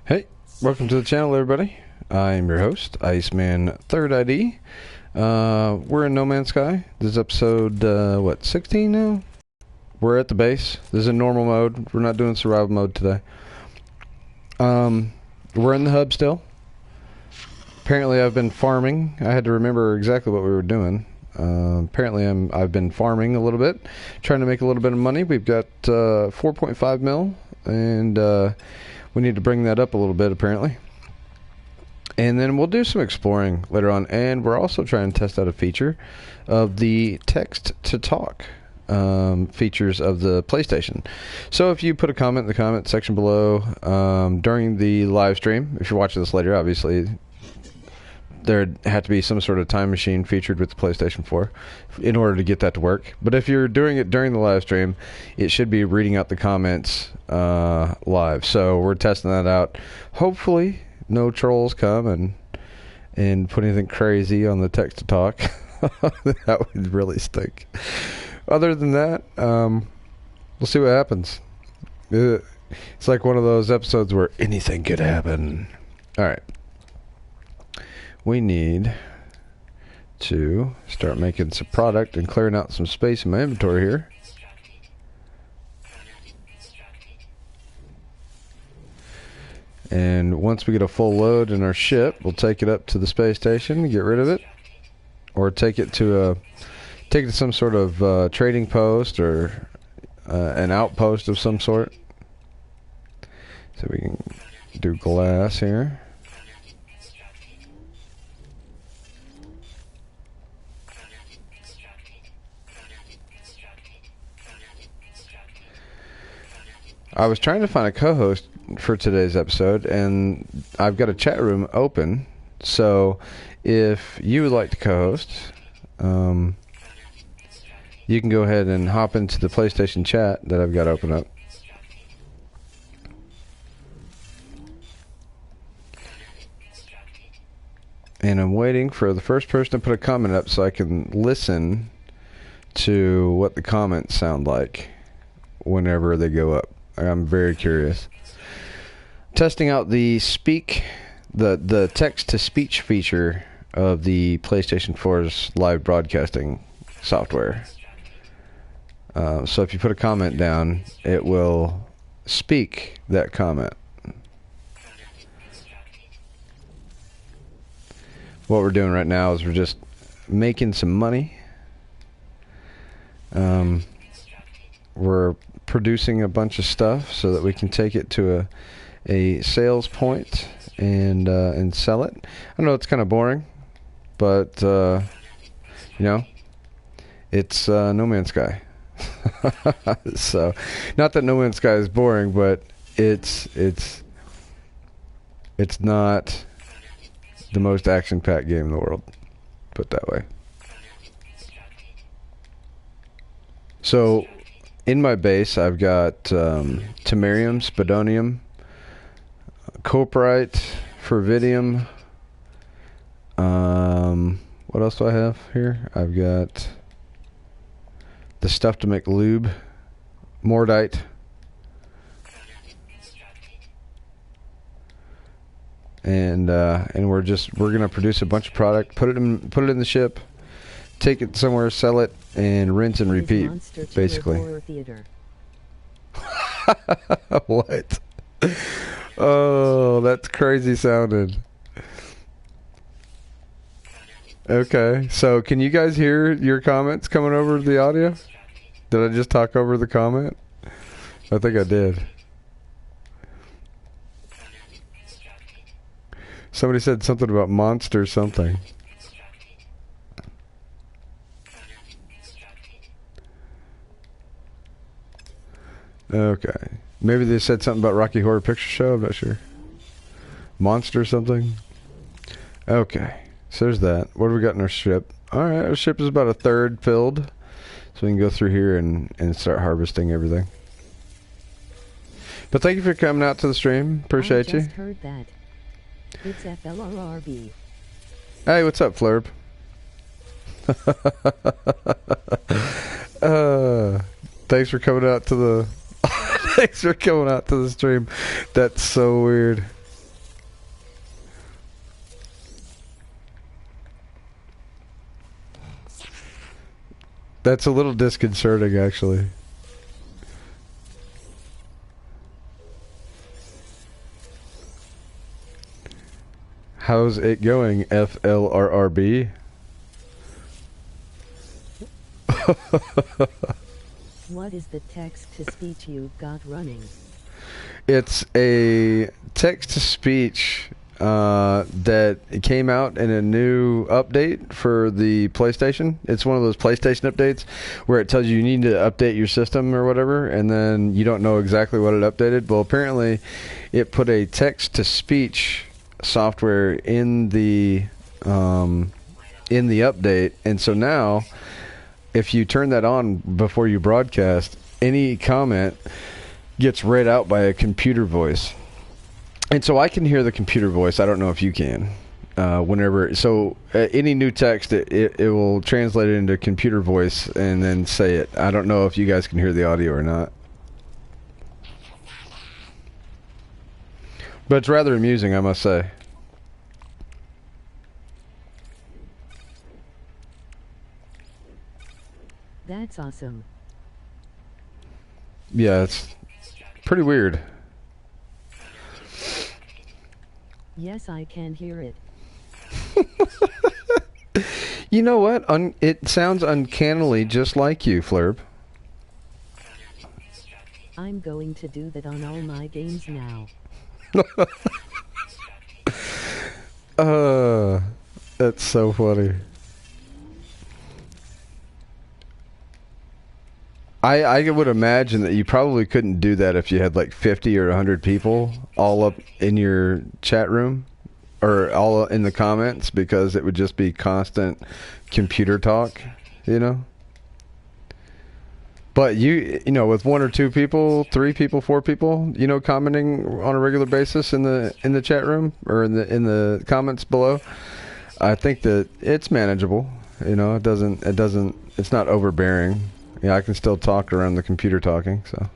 Hey, welcome to the channel, everybody. I'm your host, Iceman 3rd ID. We're in No Man's Sky. This is episode, 16 now? We're at the base. This is in normal mode. We're not doing survival mode today. We're in the hub still. Apparently I've been farming. I had to remember exactly what we were doing. Apparently I've been farming a little bit, trying to make a little bit of money. We've got 4.5 mil, and we need to bring that up a little bit, apparently. And then we'll do some exploring later on, and we're also trying to test out a feature of the text-to-talk features of the PlayStation. So if you put a comment in the comment section below during the live stream, if you're watching this later, obviously there had to be some sort of time machine featured with the PlayStation 4 in order to get that to work. But if you're doing it during the live stream, it should be reading out the comments live. So we're testing that out. Hopefully no trolls come and put anything crazy on the text to talk. That would really stink. Other than that, we'll see what happens. It's like one of those episodes where anything could happen. All right. We need to start making some product and clearing out some space in my inventory here. And once we get a full load in our ship, we'll take it up to the space station and get rid of it, or take it to some sort of trading post or an outpost of some sort. So we can do glass here. I was trying to find a co-host for today's episode, and I've got a chat room open. So if you would like to co-host, you can go ahead and hop into the PlayStation chat that I've got open up. And I'm waiting for the first person to put a comment up so I can listen to what the comments sound like whenever they go up. I'm very curious. Testing out the the text-to-speech feature of the PlayStation 4's live broadcasting software. So if you put a comment down, it will speak that comment. What we're doing right now is we're just making some money. We're producing a bunch of stuff so that we can take it to a sales point and sell it. I know it's kind of boring, but you know, it's No Man's Sky. So, not that No Man's Sky is boring, but it's not the most action-packed game in the world, put it that way. So in my base, I've got Tamarium, Spadonium, Coprite, Fervidium. What else do I have here? I've got the stuff to make lube, Mordite, and we're gonna produce a bunch of product, put it in the ship, take it somewhere, sell it, and rinse and repeat, basically. What? Oh, that's crazy sounding. Okay, so can you guys hear your comments coming over the audio? Did I just talk over the comment? I think I did. Somebody said something about monster something. Okay. Maybe they said something about Rocky Horror Picture Show. I'm not sure. Monster something. Okay. So there's that. What do we got in our ship? Alright, our ship is about a third filled. So we can go through here and start harvesting everything. But thank you for coming out to the stream. Appreciate you. I just heard that. It's FLRRB. Hey, what's up, Flurb? Thanks for coming out to the... Thanks for coming out to the stream. That's so weird. That's a little disconcerting, actually. How's it going, FLRRB? What is the text-to-speech you've got running? It's a text-to-speech that came out in a new update for the PlayStation. It's one of those PlayStation updates where it tells you need to update your system or whatever, and then you don't know exactly what it updated. Well, apparently it put a text-to-speech software in the update, and so now if you turn that on before you broadcast, any comment gets read out by a computer voice. And so I can hear the computer voice. I don't know if you can. Whenever any new text, it will translate it into computer voice and then say it. I don't know if you guys can hear the audio or not. But it's rather amusing, I must say. That's awesome. Yeah, it's pretty weird. Yes, I can hear it. You know what? It sounds uncannily just like you, Flurb. I'm going to do that on all my games now. That's so funny. I would imagine that you probably couldn't do that if you had like 50 or 100 people all up in your chat room or all in the comments, because it would just be constant computer talk, you know? But you know, with 1 or 2 people, 3 people, 4 people, you know, commenting on a regular basis in the chat room or in the comments below, I think that it's manageable. You know, it's not overbearing. Yeah, I can still talk around the computer talking, so.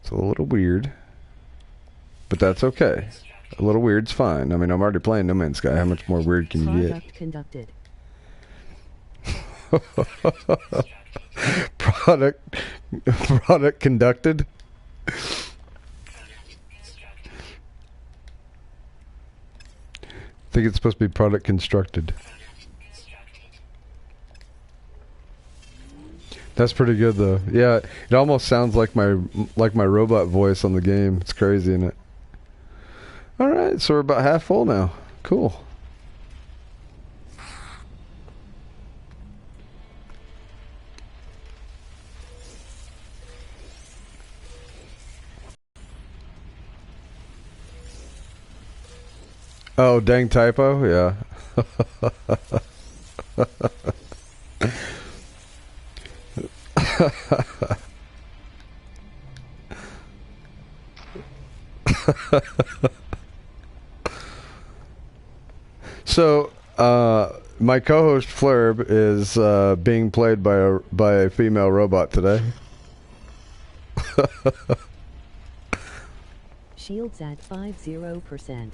It's a little weird, but that's okay. A little weird's fine. I mean, I'm already playing No Man's Sky. How much more weird can you get? Conducted. Product conducted? I think it's supposed to be product constructed. That's pretty good though. Yeah, it almost sounds like my robot voice on the game. It's crazy, isn't it? All right, so we're about half full now. Cool. Oh, dang typo? Yeah. So, my co-host Flurb is being played by a female robot today. Shields at 50%.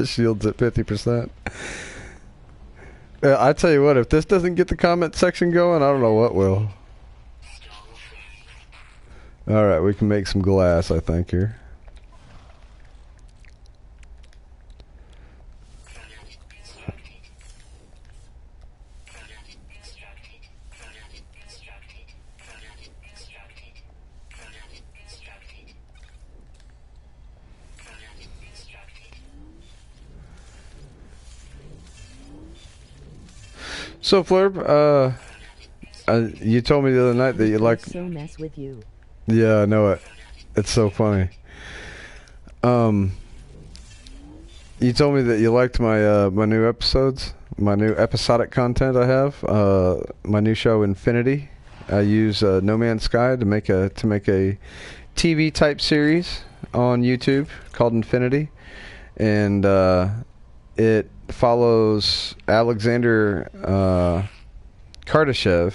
Shields at 50%. I tell you what, if this doesn't get the comment section going, I don't know what will. Alright, we can make some glass, I think, here. So, Flurb, you told me the other night that you like... So mess with you. Yeah, I know it. It's so funny. You told me that you liked my my new episodes, my new episodic content I have, my new show Infinity. I use No Man's Sky to make a TV type series on YouTube called Infinity, and it follows Alexander Kardashev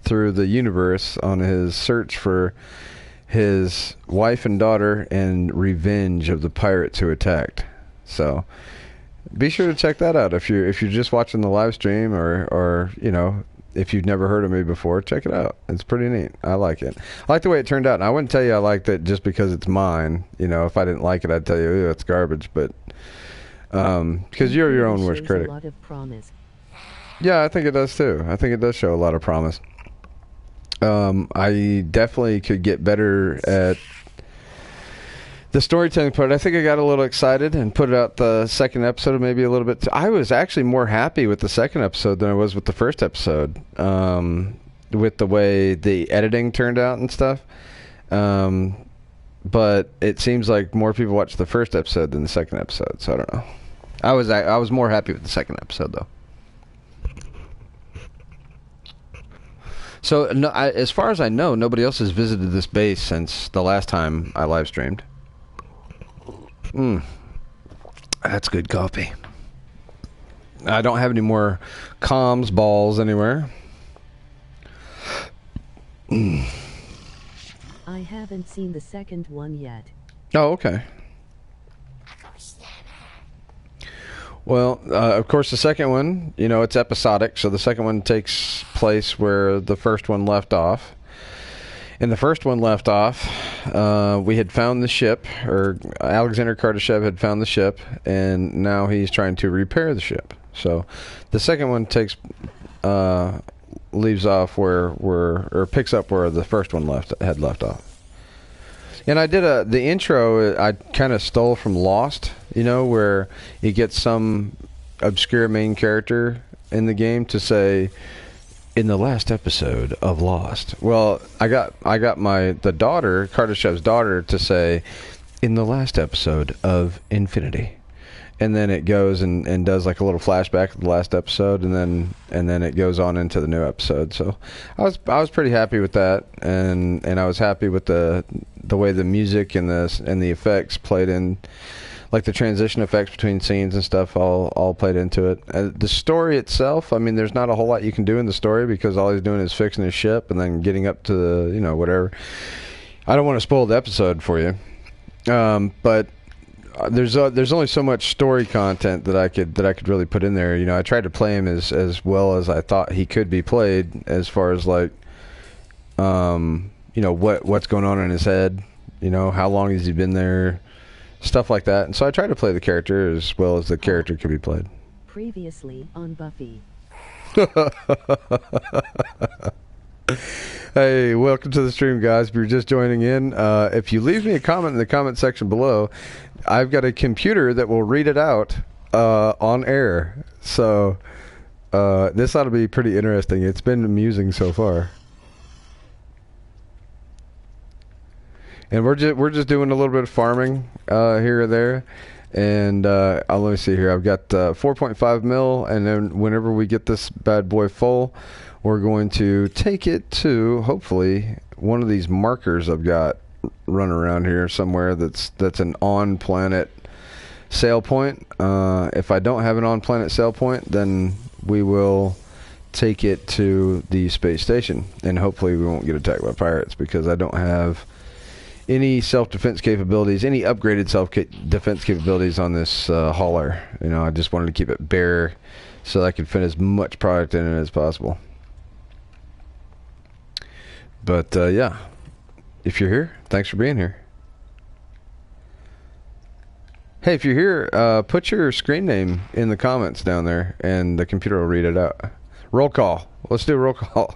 through the universe on his search for his wife and daughter and revenge of the pirates who attacked. So be sure to check that out if you're just watching the live stream, or you know, if you've never heard of me before, check it out. It's pretty neat. I like it. I like the way it turned out. And I wouldn't tell you I liked it just because it's mine. You know, if I didn't like it, I'd tell you, ew, it's garbage. But because you're your own worst critic. A lot of promise. Yeah, I think it does too. I think it does show a lot of promise. I definitely could get better at the storytelling part. I think I got a little excited and put out the second episode maybe a little bit. I was actually more happy with the second episode than I was with the first episode, with the way the editing turned out and stuff. But it seems like more people watched the first episode than the second episode, so I don't know. I was more happy with the second episode, though. So, no, as far as I know, nobody else has visited this base since the last time I live streamed. That's good coffee. I don't have any more comms balls anywhere. I haven't seen the second one yet. Oh, okay. Well, of course, the second one, you know, it's episodic, so the second one takes place where the first one left off. And the first one left off, we had found the ship, or Alexander Kardashev had found the ship, and now he's trying to repair the ship. So the second one leaves off or picks up where the first one had left off. And I did the intro, I kind of stole from Lost, you know, where you get some obscure main character in the game to say, in the last episode of Lost. Well, I got the daughter, Kardashev's daughter, to say, in the last episode of Infinity. And then it goes and does like a little flashback of the last episode, and then it goes on into the new episode. So I was pretty happy with that, and I was happy with the way the music and the effects played in, like the transition effects between scenes and stuff all played into it. The story itself, I mean, there's not a whole lot you can do in the story because all he's doing is fixing his ship and then getting up to the, you know, whatever. I don't want to spoil the episode for you, but there's only so much story content that I could really put in there. You know, I tried to play him as well as I thought he could be played, as far as like, you know, what's going on in his head. You know, how long has he been there? Stuff like that. And so I tried to play the character as well as the character could be played. Previously on Buffy. Hey, welcome to the stream, guys. If you're just joining in, if you leave me a comment in the comment section below, I've got a computer that will read it out on air. So this ought to be pretty interesting. It's been amusing so far. And we're just doing a little bit of farming here or there, and let me see here. I've got 4.5 mil, and then whenever we get this bad boy full, we're going to take it to hopefully one of these markers I've got running around here somewhere. That's an on-planet sail point. If I don't have an on-planet sail point, then we will take it to the space station, and hopefully we won't get attacked by pirates because I don't have any self-defense capabilities, any upgraded self-defense capabilities on this hauler. You know, I just wanted to keep it bare so that I could fit as much product in it as possible. But yeah, if you're here, thanks for being here. Hey, if you're here, put your screen name in the comments down there, and the computer will read it out. Roll call. Let's do a roll call.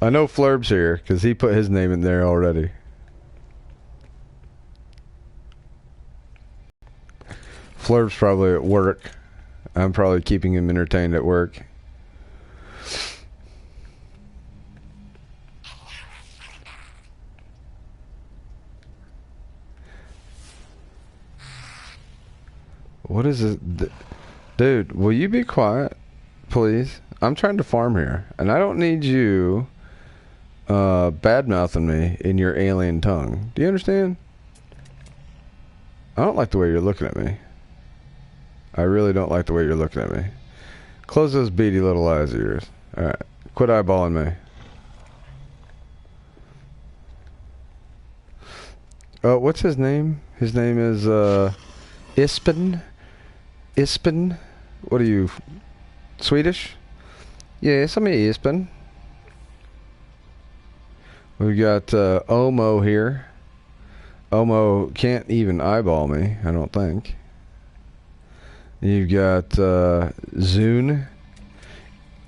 I know Flurb's here because he put his name in there already. Flurb's probably at work. I'm probably keeping him entertained at work. What is it? Dude, will you be quiet, please? I'm trying to farm here, and I don't need you bad-mouthing me in your alien tongue. Do you understand? I don't like the way you're looking at me. I really don't like the way you're looking at me. Close those beady little eyes of yours. Alright, quit eyeballing me. what's his name? His name is Ispen. Ispen. What are you? Swedish? Yes, I'm Ispen. We got Omo here. Omo can't even eyeball me, I don't think. You've got Zune.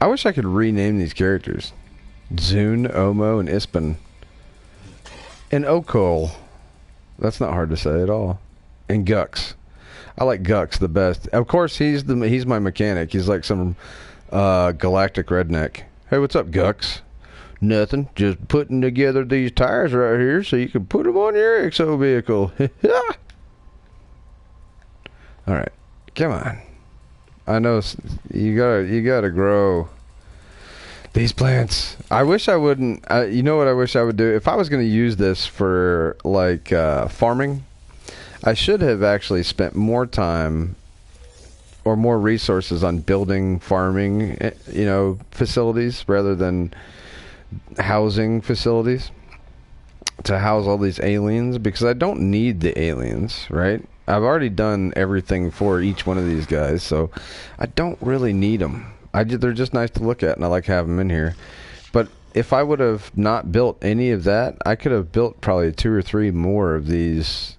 I wish I could rename these characters. Zune, Omo, and Ispen. And Okol. That's not hard to say at all. And Gux. I like Gux the best. Of course, he's my mechanic. He's like some galactic redneck. Hey, what's up, Gux? Nothing. Just putting together these tires right here so you can put them on your exo vehicle. All right, come on. I know you gotta grow these plants. I wish I wouldn't. You know what I wish I would do? If I was going to use this for like farming, I should have actually spent more time or more resources on building farming, facilities rather than housing facilities to house all these aliens, because I don't need the aliens, right? I've already done everything for each one of these guys, so I don't really need them. They're just nice to look at, and I like having them in here. But if I would have not built any of that, I could have built probably 2 or 3 more of these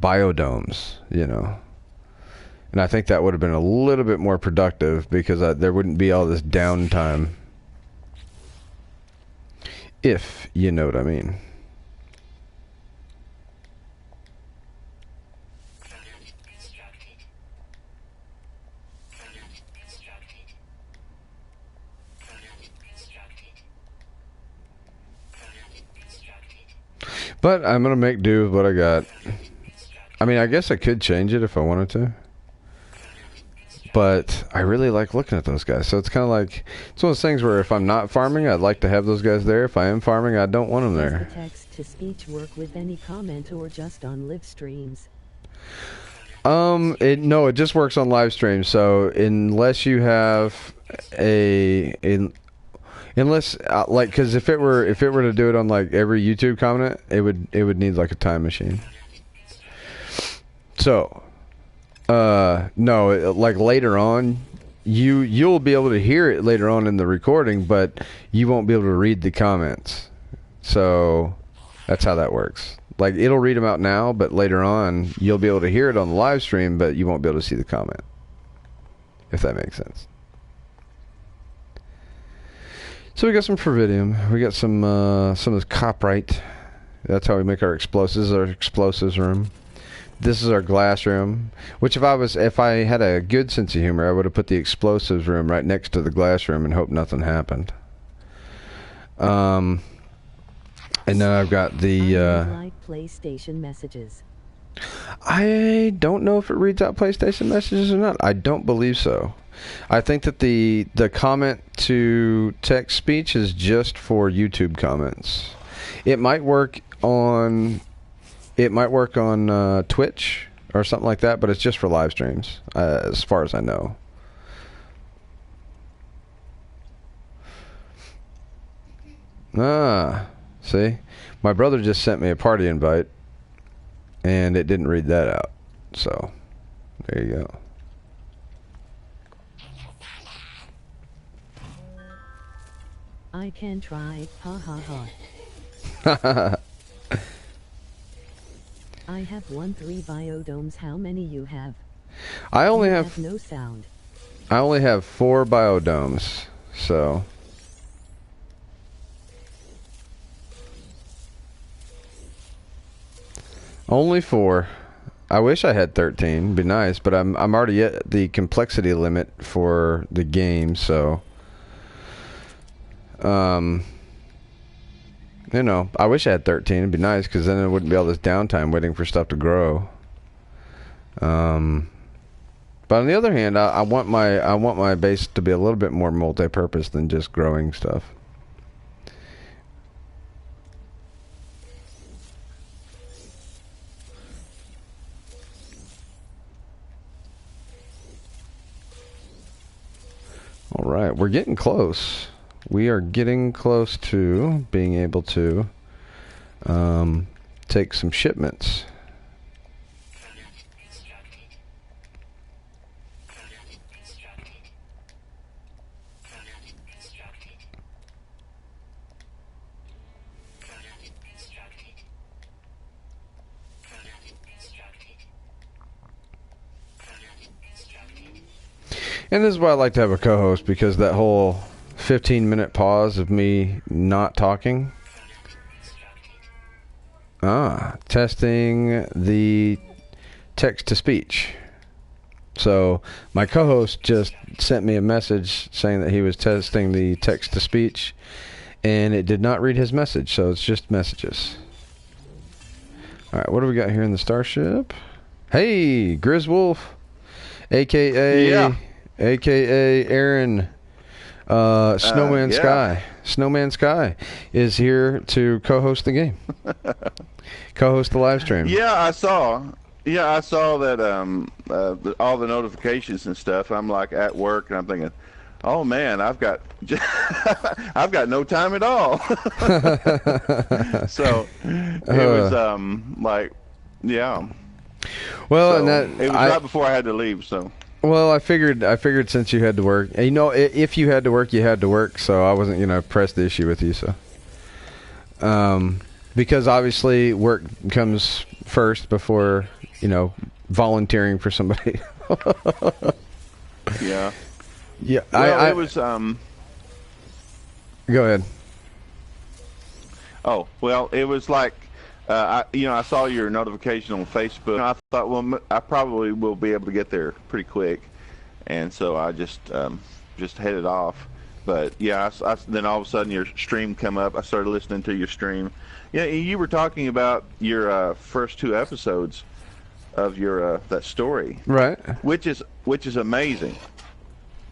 biodomes, And I think that would have been a little bit more productive, because there wouldn't be all this downtime. If you know what I mean. But I'm going to make do with what I got. I mean, I guess I could change it if I wanted to. But I really like looking at those guys. So it's kind of like, it's one of those things where if I'm not farming, I'd like to have those guys there. If I am farming, I don't want them there. Does the text-to-speech work with any comment or just on live streams? No, it just works on live streams. So unless you have unless because if it were to do it on like every YouTube comment, it would need like a time machine. So no, like later on, you'll be able to hear it later on in the recording, but you won't be able to read the comments. So that's how that works. Like, it'll read them out now, but later on you'll be able to hear it on the live stream, but you won't be able to see the comment. If that makes sense. So we got some fervidium. We got some of this copperite. That's how we make our explosives. Our explosives room. This is our glass room. Which if I had a good sense of humor, I would have put the explosives room right next to the glass room and hoped nothing happened. And then I've got the like PlayStation messages. I don't know if it reads out PlayStation messages or not. I don't believe so. I think that the comment to text speech is just for YouTube comments. It might work on Twitch or something like that, but it's just for live streams, as far as I know. See, my brother just sent me a party invite, and it didn't read that out. So, there you go. I can try. Ha ha ha. I have 3 biodomes. How many you have? I only have no sound. I only have 4 biodomes, so. Only 4. I wish I had 13. It'd be nice, but I'm already at the complexity limit for the game, so I wish I had 13. It'd be nice, because then it wouldn't be all this downtime waiting for stuff to grow. But on the other hand, I want my base to be a little bit more multi-purpose than just growing stuff. All right, we're getting close. We are getting close to being able to take some shipments. And this is why I like to have a co-host, because that whole 15-minute pause of me not talking. Testing the text-to-speech. So my co-host just sent me a message saying that he was testing the text-to-speech, and it did not read his message, so it's just messages. All right, what do we got here in the starship? Hey, Griswolf, a.k.a. Aaron, Snowman Sky. Snowman Sky is here to co-host the game. Co-host the live stream. Yeah, I saw that all the notifications and stuff. I'm like at work and I'm thinking, oh man, I've got I've got no time at all. So it was like, yeah. Well, so and that it was right before I had to leave, so. Well, I figured since you had to work, you know, if you had to work, you had to work. So I wasn't going to press the issue with you. So, because obviously work comes first before, you know, volunteering for somebody. Yeah. Yeah. Well, it was. Go ahead. Oh well, it was like. I saw your notification on Facebook. And I thought, well, I probably will be able to get there pretty quick, and so I just headed off. But yeah, then all of a sudden your stream come up. I started listening to your stream. Yeah, you were talking about your first 2 episodes of your that story, Right. Which is amazing.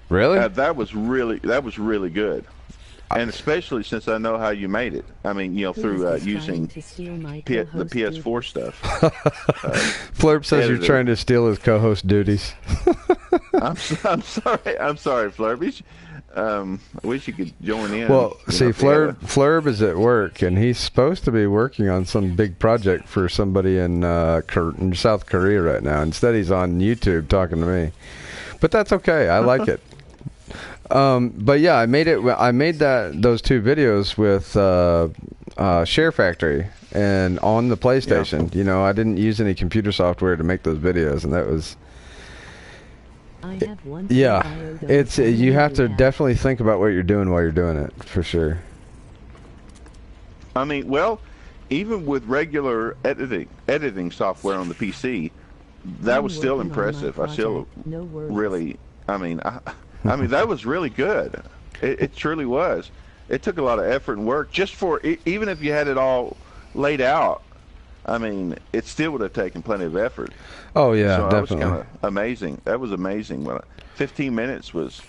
Really? That was really good. And especially since I know how you made it. I mean, you know, through using the PS4 stuff. Flurp says editor. you're trying to steal his co-host duties. I'm sorry, Flurb. I wish you could join in. Well, see, Flurb is at work, and he's supposed to be working on some big project for somebody in South Korea right now. Instead, he's on YouTube talking to me. But that's okay. I like it. But yeah, I made those 2 videos with Share Factory and on the PlayStation. Yeah. You know, I didn't use any computer software to make those videos, and that was. I have one. Yeah, it's you have to definitely think about what you're doing while you're doing it, for sure. I mean, well, even with regular editing software on the PC, that was still impressive. I still really, I mean, that was really good. It truly was. It took a lot of effort and work just for, even if you had it all laid out, I mean, it still would have taken plenty of effort. Oh, yeah, so definitely. That was kind of amazing. That was amazing. 15 minutes was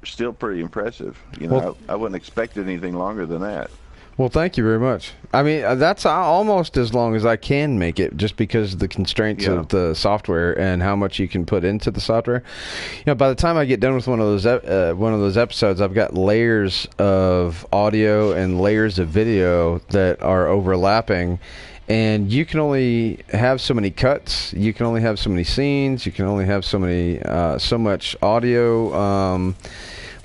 still pretty impressive. You know, Well, I wouldn't expect anything longer than that. Well, thank you very much. I mean, that's almost as long as I can make it, just because of the constraints of the software and how much you can put into the software. You know, by the time I get done with one of those episodes, I've got layers of audio and layers of video that are overlapping, and you can only have so many cuts. You can only have so many scenes. You can only have so much audio.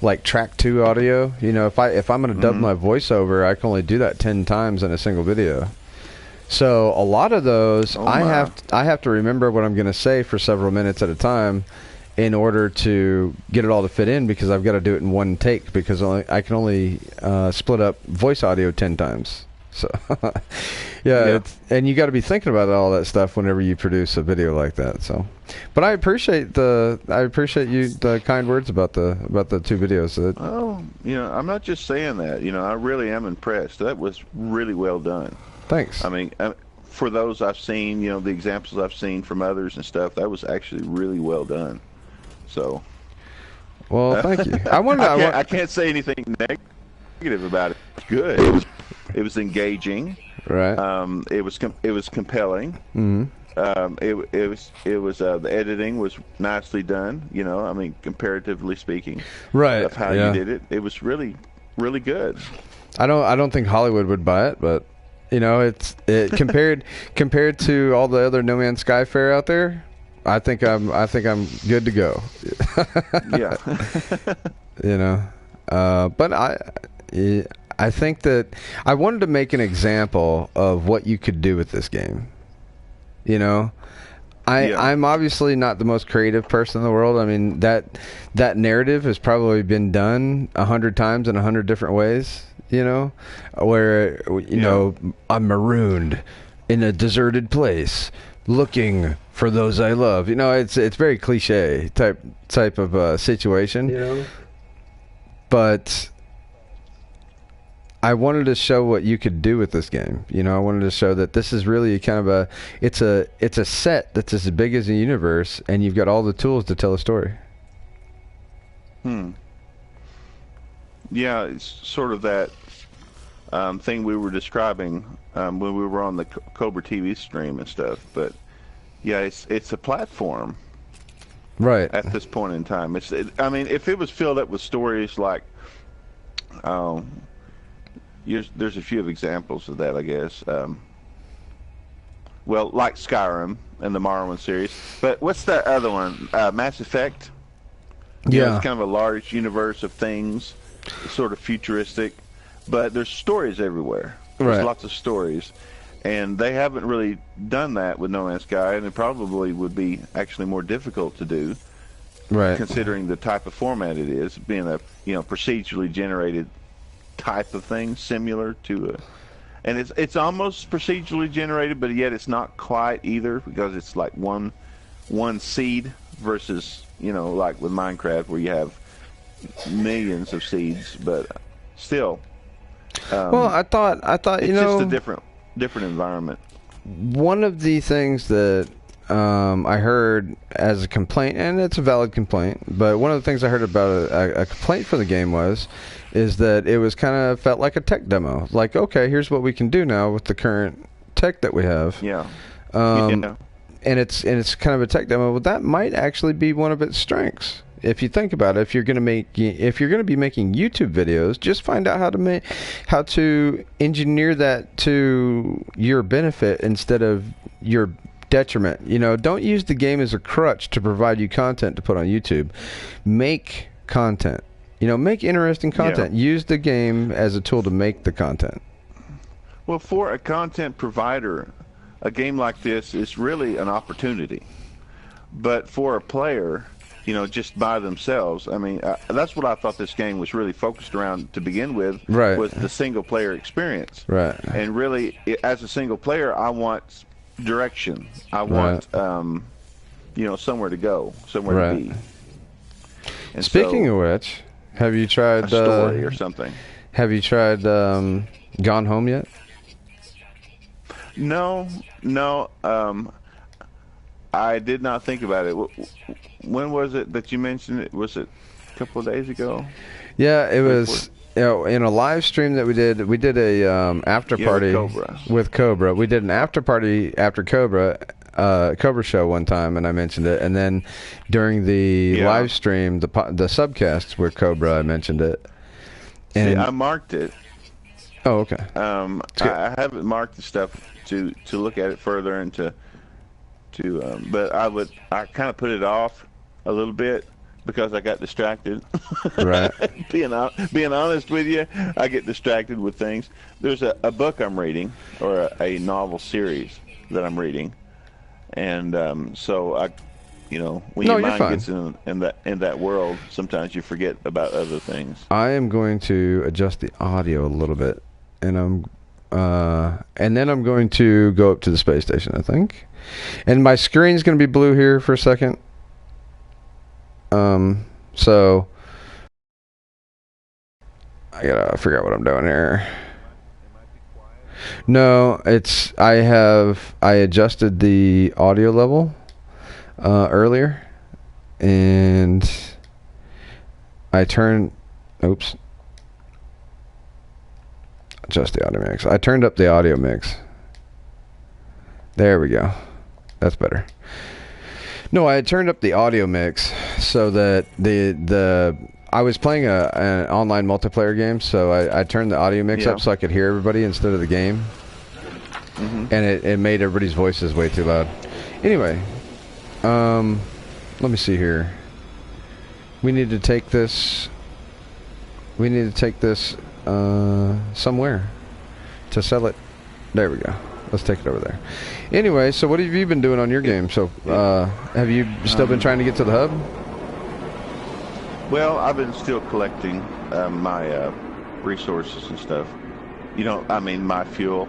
Like track 2 audio, you know, if I'm going to dub my voiceover, I can only do that 10 times in a single video. So a lot of those, I have to remember what I'm going to say for several minutes at a time in order to get it all to fit in, because I've got to do it in one take, because I can only split up voice audio 10 times. So yeah. And you got to be thinking about all that stuff whenever you produce a video like that. So, but I appreciate the kind words about the 2 videos. Oh, you know, I'm not just saying that. You know, I really am impressed. That was really well done. Thanks. I mean, for those I've seen, you know, the examples I've seen from others and stuff, that was actually really well done. So, well, thank you. I can't say anything negative about it. It's good. It was engaging. Right. It was compelling. Mm-hmm. It was the editing was nicely done. You know, I mean, comparatively speaking, right? Of how you did it, it was really, really good. I don't think Hollywood would buy it, but You know, it compared to all the other No Man's Sky fare out there. I think I'm good to go. Yeah. You know, but I think that I wanted to make an example of what you could do with this game. You know, I'm obviously not the most creative person in the world. I mean, that narrative has probably been done 100 times in 100 different ways. You know, where you know I'm marooned in a deserted place, looking for those I love. You know, it's very cliche type of situation. You know, but I wanted to show what you could do with this game. You know, I wanted to show that this is really kind of it's a set that's as big as a universe, and you've got all the tools to tell a story. Yeah, it's sort of that thing we were describing when we were on the Cobra TV stream and stuff. But yeah, it's a platform, right? At this point in time, I mean, if it was filled up with stories like, there's a few examples of that, I guess. Well, like Skyrim and the Morrowind series. But what's that other one? Mass Effect. Yeah, it's kind of a large universe of things, sort of futuristic. But there's stories everywhere. There's lots of stories. And they haven't really done that with No Man's Sky, and it probably would be actually more difficult to do, considering the type of format it is, being a procedurally generated type of thing, similar to and it's almost procedurally generated, but yet it's not quite either, because it's like one seed versus like with Minecraft where you have millions of seeds, but still. Well, I thought it's just a different environment. One of the things that I heard as a complaint, and it's a valid complaint, but one of the things I heard about a complaint for the game is that it was kind of felt like a tech demo. Like, okay, here's what we can do now with the current tech that we have. Yeah. And it's kind of a tech demo, but that might actually be one of its strengths. If you think about it, if you're going to be making YouTube videos, just find out how to engineer that to your benefit instead of your detriment. You know, don't use the game as a crutch to provide you content to put on YouTube. Make content. You know, make interesting content. Yeah. Use the game as a tool to make the content. Well, for a content provider, a game like this is really an opportunity. But for a player, just by themselves, I mean, that's what I thought this game was really focused around to begin with, was the single-player experience. Right. And really, as a single player, I want direction. I want, somewhere to go, somewhere to be. And speaking of which, have you tried... a story or something. Have you tried Gone Home yet? No. I did not think about it. When was it that you mentioned it? Was it a couple of days ago? Yeah, it was. In a live stream that we did a after party with Cobra. We did an after party after Cobra show one time, and I mentioned it. And then during the live stream, the subcasts with Cobra, I mentioned it. And I marked it. Oh, okay. I haven't marked the stuff to look at it further and but I kind of put it off a little bit because I got distracted. Right. Being honest with you, I get distracted with things. There's a book I'm reading, or a novel series that I'm reading, and so when your mind gets in that world, sometimes you forget about other things. I am going to adjust the audio a little bit, and then I'm going to go up to the space station, I think. And my screen's going to be blue here for a second. So I gotta figure out what I'm doing here. No, I adjusted the audio level earlier, and adjust the audio mix. I turned up the audio mix. There we go. That's better. No, I had turned up the audio mix so that I was playing an online multiplayer game, so I turned the audio mix up so I could hear everybody instead of the game. and it made everybody's voices way too loud. Anyway, let me see here. We need to take this. We need to take this somewhere to sell it. There we go. Let's take it over there. Anyway, so what have you been doing on your game? So, have you still been trying to get to the hub? Well, I've been still collecting my resources and stuff. You know, I mean, my fuel.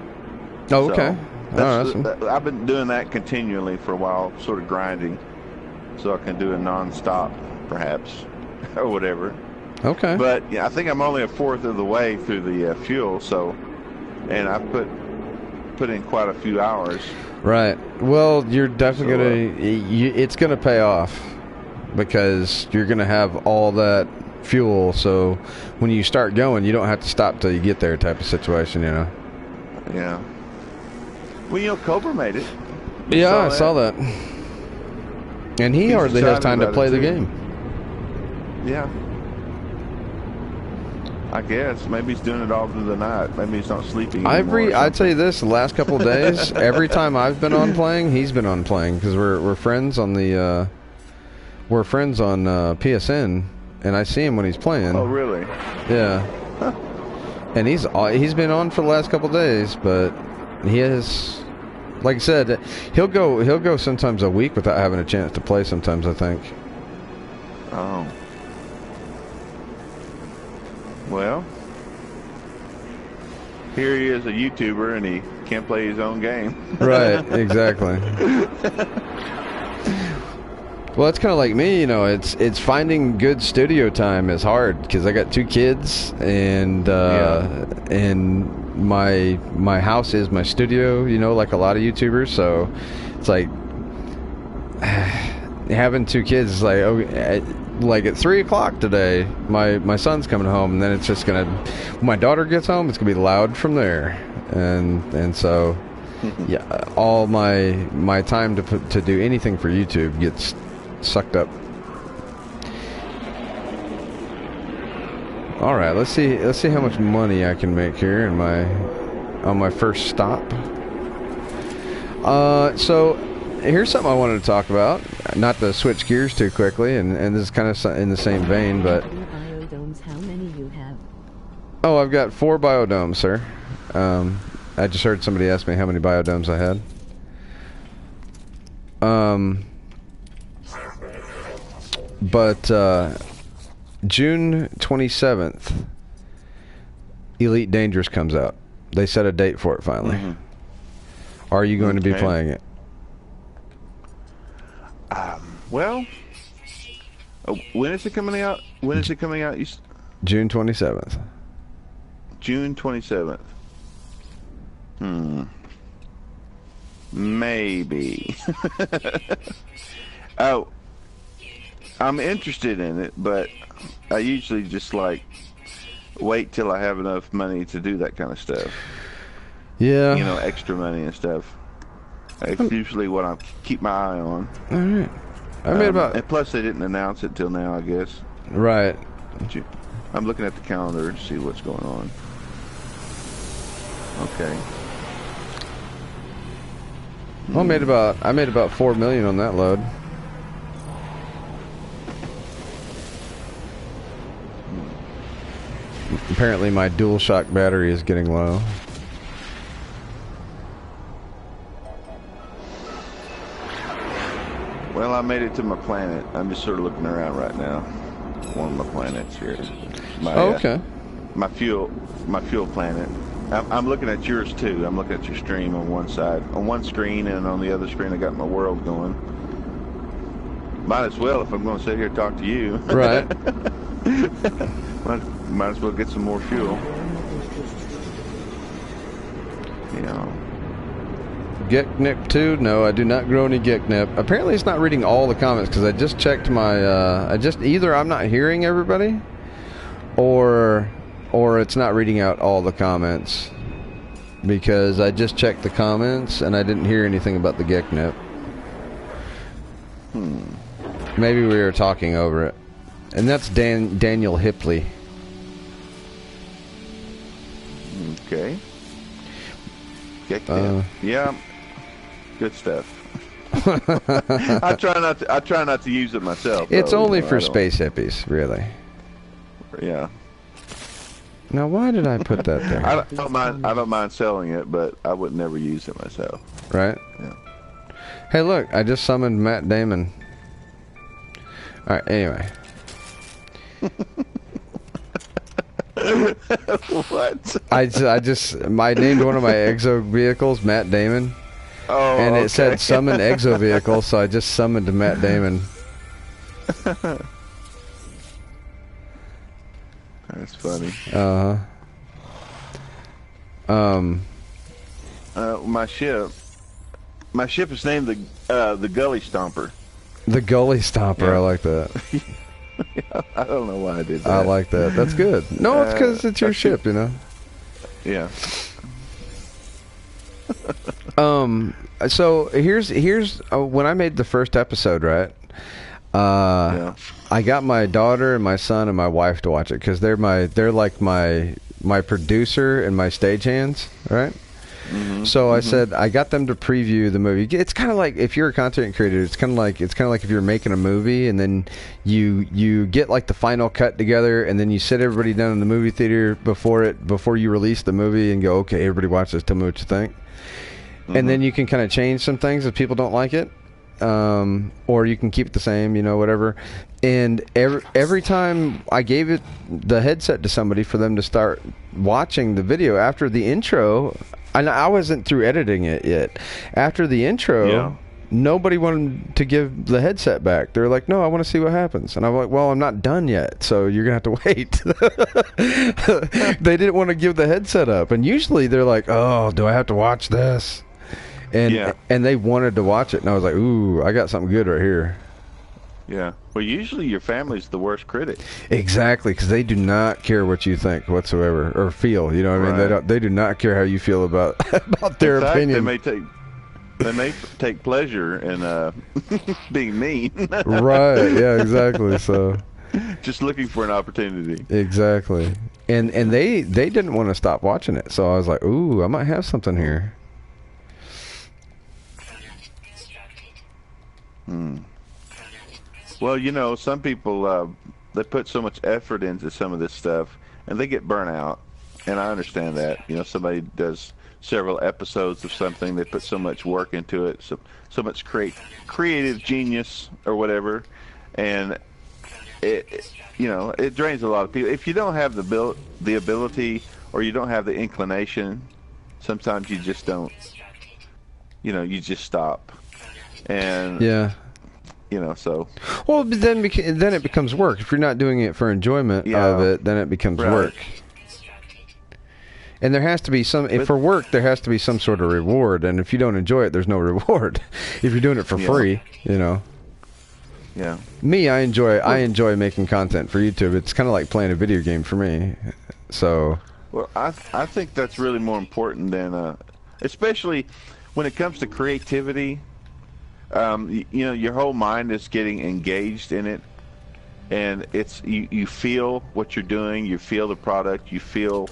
Oh, okay. I've been doing that continually for a while, sort of grinding, so I can do it non-stop, perhaps, or whatever. Okay. But yeah, I think I'm only a fourth of the way through the fuel, so, and I put in quite a few hours. Right. Well, you're definitely it's gonna pay off because you're gonna have all that fuel. So when you start going, you don't have to stop till you get there, type of situation, you know. Yeah. Well, you know, Cobra made it. Yeah, I saw that. And he hardly has time to play the game. Yeah. I guess. Maybe he's doing it all through the night. Maybe he's not sleeping anymore. I'd say this, the last couple of days, every time I've been on playing, he's been on playing, because we're friends on the PSN, and I see him when he's playing. Oh, really? Yeah. Huh. And he's been on for the last couple of days, but he has, like I said, he'll go sometimes a week without having a chance to play sometimes, I think. Oh. Well, here he is, a YouTuber, and he can't play his own game. Right, exactly. Well, it's kind of like me, you know. It's finding good studio time is hard because I got 2 kids, and and my house is my studio, you know, like a lot of YouTubers. So it's like having 2 kids is like, like at 3 o'clock today, my son's coming home, and then it's just gonna, when my daughter gets home, it's gonna be loud from there, and so yeah, all my time to do anything for YouTube gets sucked up. All right, let's see how much money I can make here on my first stop. So here's something I wanted to talk about. Not to switch gears too quickly, and this is kind of in the same vein, but Biodomes, how many you have? Oh, I've got 4 biodomes, sir. I just heard somebody ask me how many biodomes I had. But June 27th, Elite Dangerous comes out. They set a date for it finally. Mm-hmm. Are you going to be playing it? Well, when is it coming out? When is it coming out? June 27th. June 27th. Maybe. Oh, I'm interested in it, but I usually just like wait till I have enough money to do that kind of stuff. Yeah. You know, extra money and stuff. It's usually what I keep my eye on. All right. I made about. And plus, they didn't announce it till now, I guess. Right. I'm looking at the calendar to see what's going on. Okay. Well, I made about 4 million on that load. Apparently, my DualShock battery is getting low. Well, I made it to my planet. I'm just sort of looking around right now. One of my planets here. Okay. My fuel planet. I'm looking at yours too. I'm looking at your stream on one side, on one screen, and on the other screen I got my world going. Might as well if I'm going to sit here and talk to you. Right. might as well get some more fuel. You know. Geknip 2? No, I do not grow any Geknip. Apparently it's not reading all the comments because I just checked my, either I'm not hearing everybody or it's not reading out all the comments because I just checked the comments and I didn't hear anything about the Geknip. Maybe we were talking over it. And that's Daniel Hipley. Okay. Kicked in. Yeah, good stuff. I try not to use it myself. It's though, only you know, for space hippies, really. Yeah. Now, why did I put that there? I don't mind selling it, but I would never use it myself. Right? Yeah. Hey, look, I just summoned Matt Damon. All right, anyway. What? I named one of my exo vehicles Matt Damon. Oh, and okay. it said summon exo vehicle, so I just summoned Matt Damon. That's funny. My ship is named the Gully Stomper. The Gully Stomper, Yeah. I like that. Yeah, I don't know why I did that. I like that. That's good. No, it's because it's your ship, you know. Yeah. So here's when I made the first episode, right? Yeah. I got my daughter and my son and my wife to watch it because they're like my producer and my stagehands, right? Mm-hmm. So I said I got them to preview the movie. It's kind of like if you're a content creator, it's kind of like if you're making a movie and then you get like the final cut together and then you sit everybody down in the movie theater before you release the movie and go, okay, everybody watch this, tell me what you think. Mm-hmm. And then you can kind of change some things if people don't like it. Or you can keep it the same, you know, whatever. And every time I gave it the headset to somebody for them to start watching the video after the intro, and I wasn't through editing it yet. After the intro, Yeah. nobody wanted to give the headset back. They're like, no, I want to see what happens. And I'm like, well, I'm not done yet, so you're going to have to wait. They didn't want to give the headset up. And usually they're like, oh, do I have to watch this? And they wanted to watch it, and I was like, ooh, I got something good right here. Yeah. Well, usually your family's the worst critic. Exactly, because they do not care what you think whatsoever or feel. You know what I mean? They do not care how you feel about their In fact, opinion. They may take pleasure in being mean. Right? Yeah, exactly. So just looking for an opportunity. exactly, and they didn't want to stop watching it, so I was like, ooh, I might have something here. Well, you know, some people they put so much effort into some of this stuff, and they get burnt out. And I understand that. You know, somebody does several episodes of something, they put so much work into it, so much creative genius or whatever, and it drains a lot of people. If you don't have the ability or you don't have the inclination, sometimes you just don't. You know, you just stop. And Yeah. You know, so. Well, but then it becomes work. If you're not doing it for enjoyment of it, then it becomes work. And there has to be for work, there has to be some sort of reward. And if you don't enjoy it, there's no reward. If you're doing it for free, you know. Yeah. Me, I enjoy making content for YouTube. It's kind of like playing a video game for me. So. Well, I think that's really more important than, especially when it comes to creativity. You know, your whole mind is getting engaged in it, and it's you feel what you're doing, you feel the product, you feel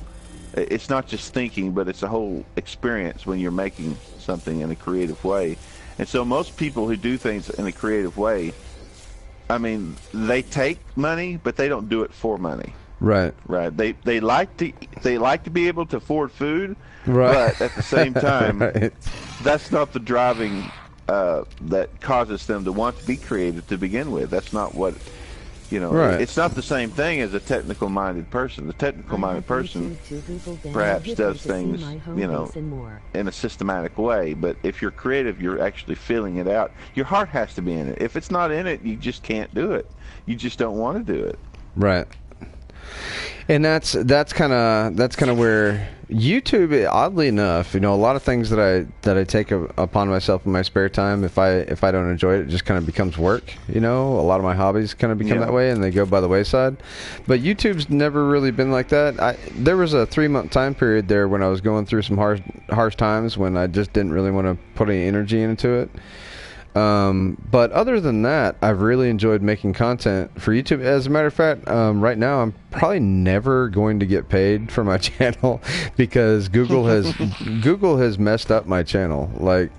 it's not just thinking, but it's a whole experience when you're making something in a creative way. And so most people who do things in a creative way, I mean, they take money, but they don't do it for money. Right. Right. They like to be able to afford food, right. But at the same time, right. That's not the driving that causes them to want to be creative to begin with. That's not what, you know, right. It's not the same thing as a technical-minded person. The technical-minded person perhaps does things, you know, in a systematic way. But if you're creative, you're actually feeling it out. Your heart has to be in it. If it's not in it, you just can't do it. You just don't want to do it. Right. And that's kind of where YouTube, oddly enough, you know, a lot of things that I take upon myself in my spare time, if I don't enjoy it, it just kind of becomes work. You know, a lot of my hobbies kind of become that way, and they go by the wayside. But YouTube's never really been like that. There was a 3-month time period there when I was going through some harsh times when I just didn't really want to put any energy into it. But other than that, I've really enjoyed making content for YouTube. As a matter of fact, right now I'm probably never going to get paid for my channel because Google has messed up my channel. Like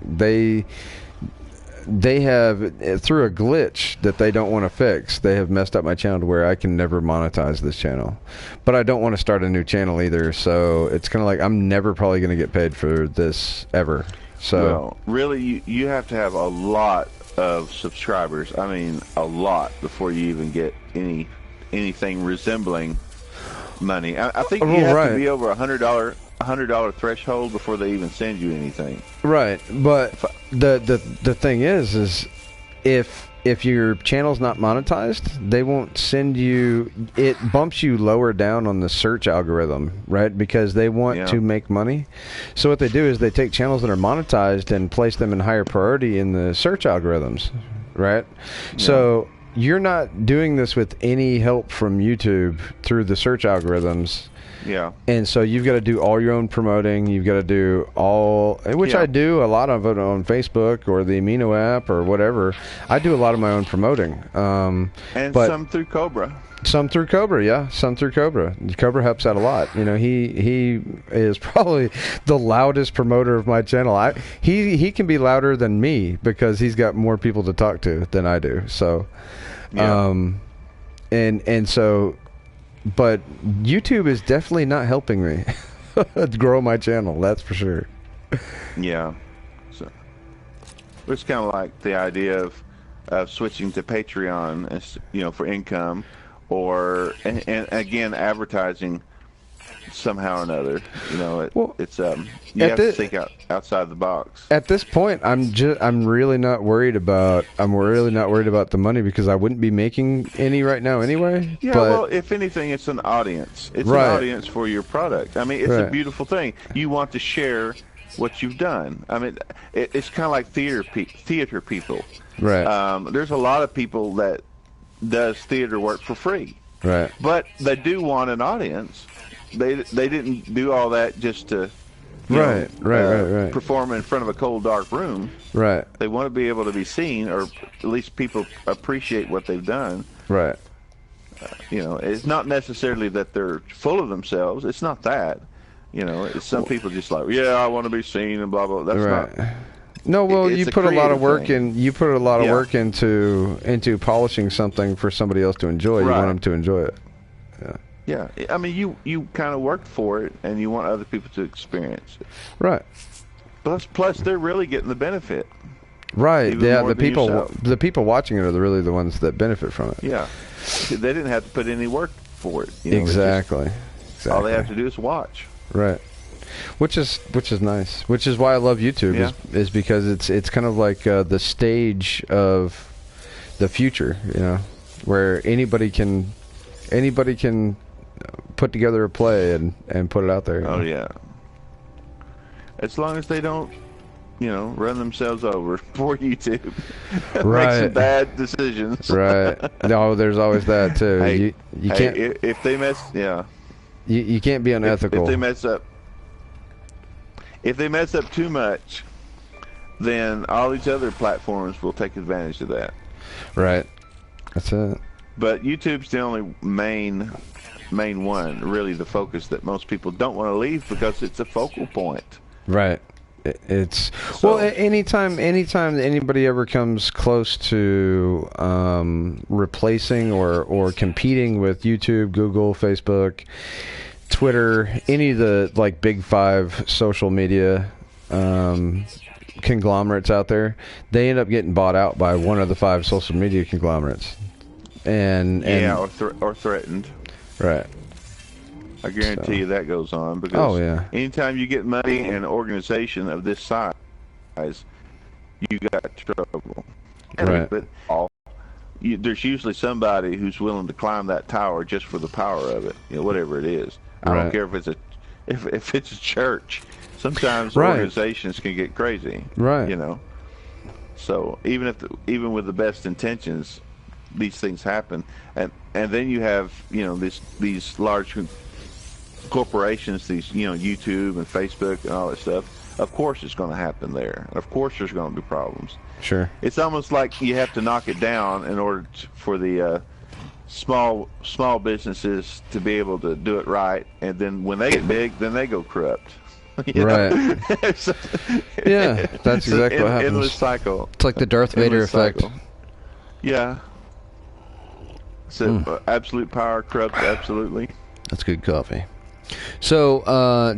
they have, through a glitch that they don't want to fix, they have messed up my channel to where I can never monetize this channel. But I don't want to start a new channel either, so it's kind of like I'm never probably going to get paid for this ever. So well, really, you have to have a lot of subscribers. I mean, a lot before you even get anything resembling money. I think you have to be over $100 threshold before they even send you anything. Right, but the thing is if your channel's not monetized, they won't send you. It bumps you lower down on the search algorithm, right? Because they want to make money. So what they do is they take channels that are monetized and place them in higher priority in the search algorithms, right? Yeah. So you're not doing this with any help from YouTube through the search algorithms. Yeah. And so you've got to do all your own promoting. You've got to do all, which I do a lot of it on Facebook or the Amino app or whatever. I do a lot of my own promoting. And some through Cobra. Some through Cobra, yeah. Some through Cobra. Cobra helps out a lot. You know, he is probably the loudest promoter of my channel. He can be louder than me because he's got more people to talk to than I do. So, and so. But YouTube is definitely not helping me grow my channel. That's for sure. Yeah. So it's kind of like the idea of switching to Patreon, for income, or and again advertising somehow or another. It's you have to think outside the box. At this point, I'm really not worried about the money because I wouldn't be making any right now anyway. Yeah, well, if anything, it's an audience. It's an audience for your product. I mean, it's a beautiful thing. You want to share what you've done. I mean, it's kind of like theater people. Right. There's a lot of people that does theater work for free. Right. But they do want an audience. They didn't do all that just to perform in front of a cold dark room. Right. They want to be able to be seen, or at least people appreciate what they've done. Right. It's not necessarily that they're full of themselves. It's not that. It's some people just like, I want to be seen and blah blah. That's not. No, well, you put a lot of work in. You put a lot of work into polishing something for somebody else to enjoy. You want them to enjoy it. Yeah. Yeah, I mean, you kind of worked for it, and you want other people to experience it. Right. Plus, they're really getting the benefit. Right. Yeah. The people watching it are really the ones that benefit from it. Yeah. They didn't have to put any work for it. Exactly. All they have to do is watch. Right. Which is nice. Which is why I love YouTube. Is because it's kind of like the stage of the future. Where anybody can put together a play and put it out there. Oh yeah. As long as they don't, run themselves over for YouTube. Make some bad decisions. Right. No, there's always that too. Hey, you can't. If they mess, You can't be unethical. If they mess up too much, then all these other platforms will take advantage of that. Right. That's it. But YouTube's the only main one, really the focus that most people don't want to leave because it's a focal point. Right. Anytime anybody ever comes close to replacing or competing with YouTube, Google, Facebook, Twitter, any of the big five social media conglomerates out there, they end up getting bought out by one of the five social media conglomerates. Or threatened. Right. I guarantee you that goes on because anytime you get money in an organization of this size, you got trouble. Right. But there's usually somebody who's willing to climb that tower just for the power of it, whatever it is. I don't care if it's a church. Sometimes organizations can get crazy. Right. So even with the best intentions, these things happen, and then you have these large corporations, these YouTube and Facebook and all that stuff. of course it's going to happen there. Of course there's going to be problems. Sure. It's almost like you have to knock it down in order for the small businesses to be able to do it right, and then when they get big, then they go corrupt. Right. So, yeah, that's exactly what happens. Endless cycle. It's like the Darth Vader effect. Cycle. Yeah. So absolute power corrupts absolutely. That's good coffee. So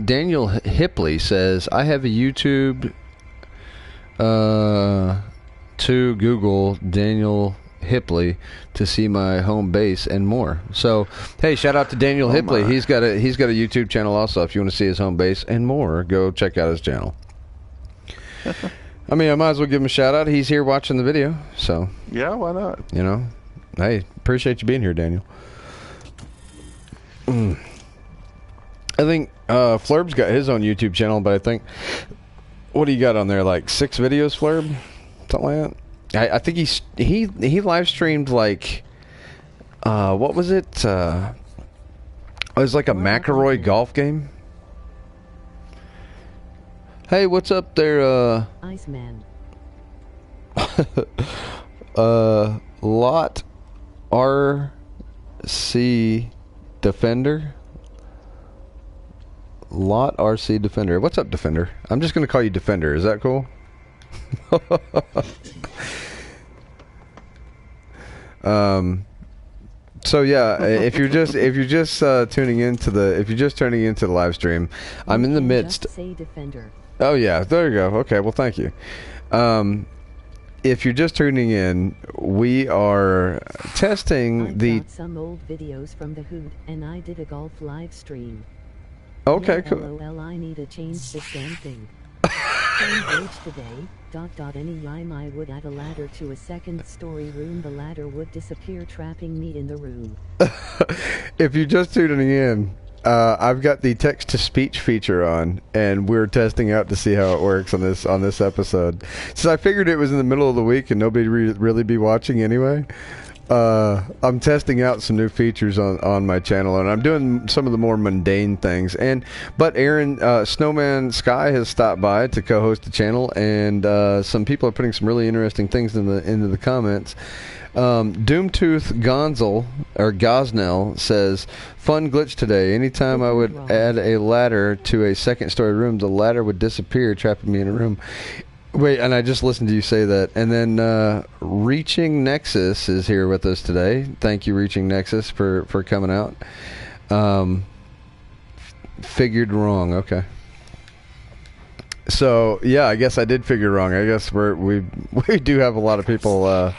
Daniel Hipley says, I have a YouTube to Google Daniel Hipley to see my home base and more. So hey, shout out to Daniel Hipley. My. He's got a YouTube channel also. If you want to see his home base and more, go check out his channel. I mean, I might as well give him a shout out. He's here watching the video, so yeah, why not? You know, hey, appreciate you being here, Daniel. I think Flurb's got his own YouTube channel, but I think, what do you got on there? Like 6 videos, Flurb, something like that. I think he live streamed like what was it? It was like a McElroy golf game. Hey, what's up there, Iceman? Lot RC Defender. Lot RC Defender. What's up, Defender? I'm just gonna call you Defender. Is that cool? So yeah, if you're just turning into the live stream, I'm in the midst. Just say Defender. Oh yeah, there you go. Okay, well thank you. If you're just tuning in, we are testing I got some old videos from the Hood, and I did a golf live stream. Okay, yeah, cool. LOL, I need to change this damn thing. Same page today. ... Any rhyme I would add a ladder to a second story room. The ladder would disappear, trapping me in the room. If you're just tuning in, I've got the text to speech feature on, and we're testing out to see how it works on this episode. So I figured it was in the middle of the week and nobody really be watching anyway. I'm testing out some new features on my channel, and I'm doing some of the more mundane things. But Aaron, Snowman Sky has stopped by to co-host the channel, and some people are putting some really interesting things into the comments. Doomtooth Gosnell says, fun glitch today. Anytime I would add a ladder to a second story room, the ladder would disappear, trapping me in a room. Wait, and I just listened to you say that. And then Reaching Nexus is here with us today. Thank you, Reaching Nexus, for coming out. Figured wrong. Okay. So, yeah, I guess I did figure wrong. I guess we do have a lot of people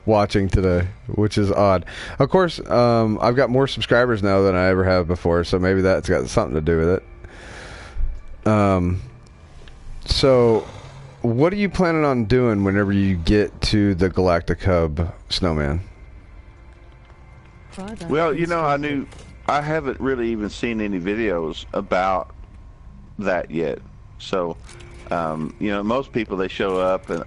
watching today, which is odd. Of course, I've got more subscribers now than I ever have before, so maybe that's got something to do with it. So... what are you planning on doing whenever you get to the Galactic Hub, Snowman? Well, you know, I haven't really even seen any videos about that yet. So, you know, most people, they show up, and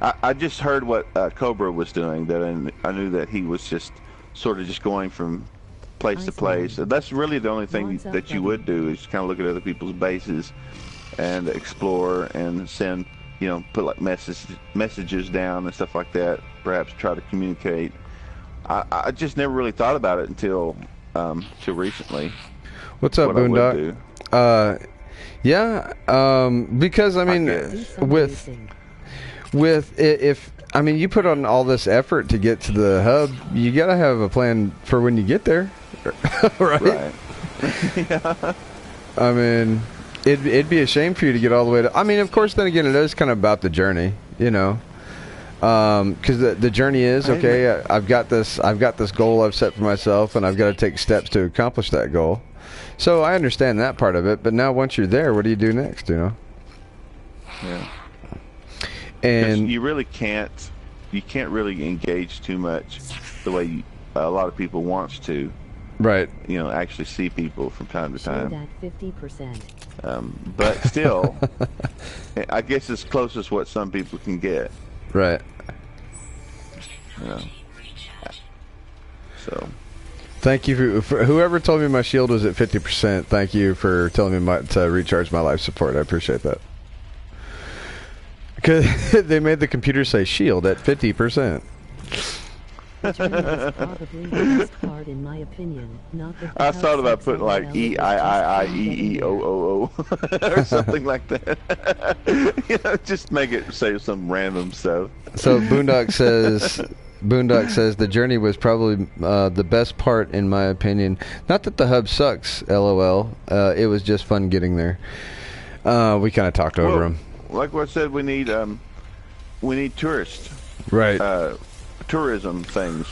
I just heard what Cobra was doing. That I knew that he was just sort of just going from place to place. So that's really the only thing that you would do, is kind of look at other people's bases and explore and send, you know, put like messages down and stuff like that. Perhaps try to communicate. I just never really thought about it until recently. What's up, Boondock? Yeah, because I mean, if I mean, you put on all this effort to get to the hub, you gotta have a plan for when you get there, right? Yeah. I mean, it'd be a shame for you to get all the way to. I mean, of course, then again, it is kind of about the journey, you know. Because the journey is okay. I've got this goal I've set for myself, and I've got to take steps to accomplish that goal. So I understand that part of it. But now, once you're there, what do you do next? You know. Yeah. And you really can't. You can't really engage too much the way a lot of people wants to. Right. You know, actually see people from time to time. That 50%. But still, I guess it's close as what some people can get. Right. You know. So. Thank you for whoever told me my shield was at 50%. Thank you for telling me to recharge my life support. I appreciate that. Because they made the computer say shield at 50%. Which is probably the best part in my opinion. Not that I thought about putting like EIIIEEOOO or something like that. Just make it say some random stuff. So Boondock says the journey was probably the best part in my opinion. Not that the hub sucks, LOL. It was just fun getting there. We kind of talked over him. Like what I said, we need tourists. Right. Tourism things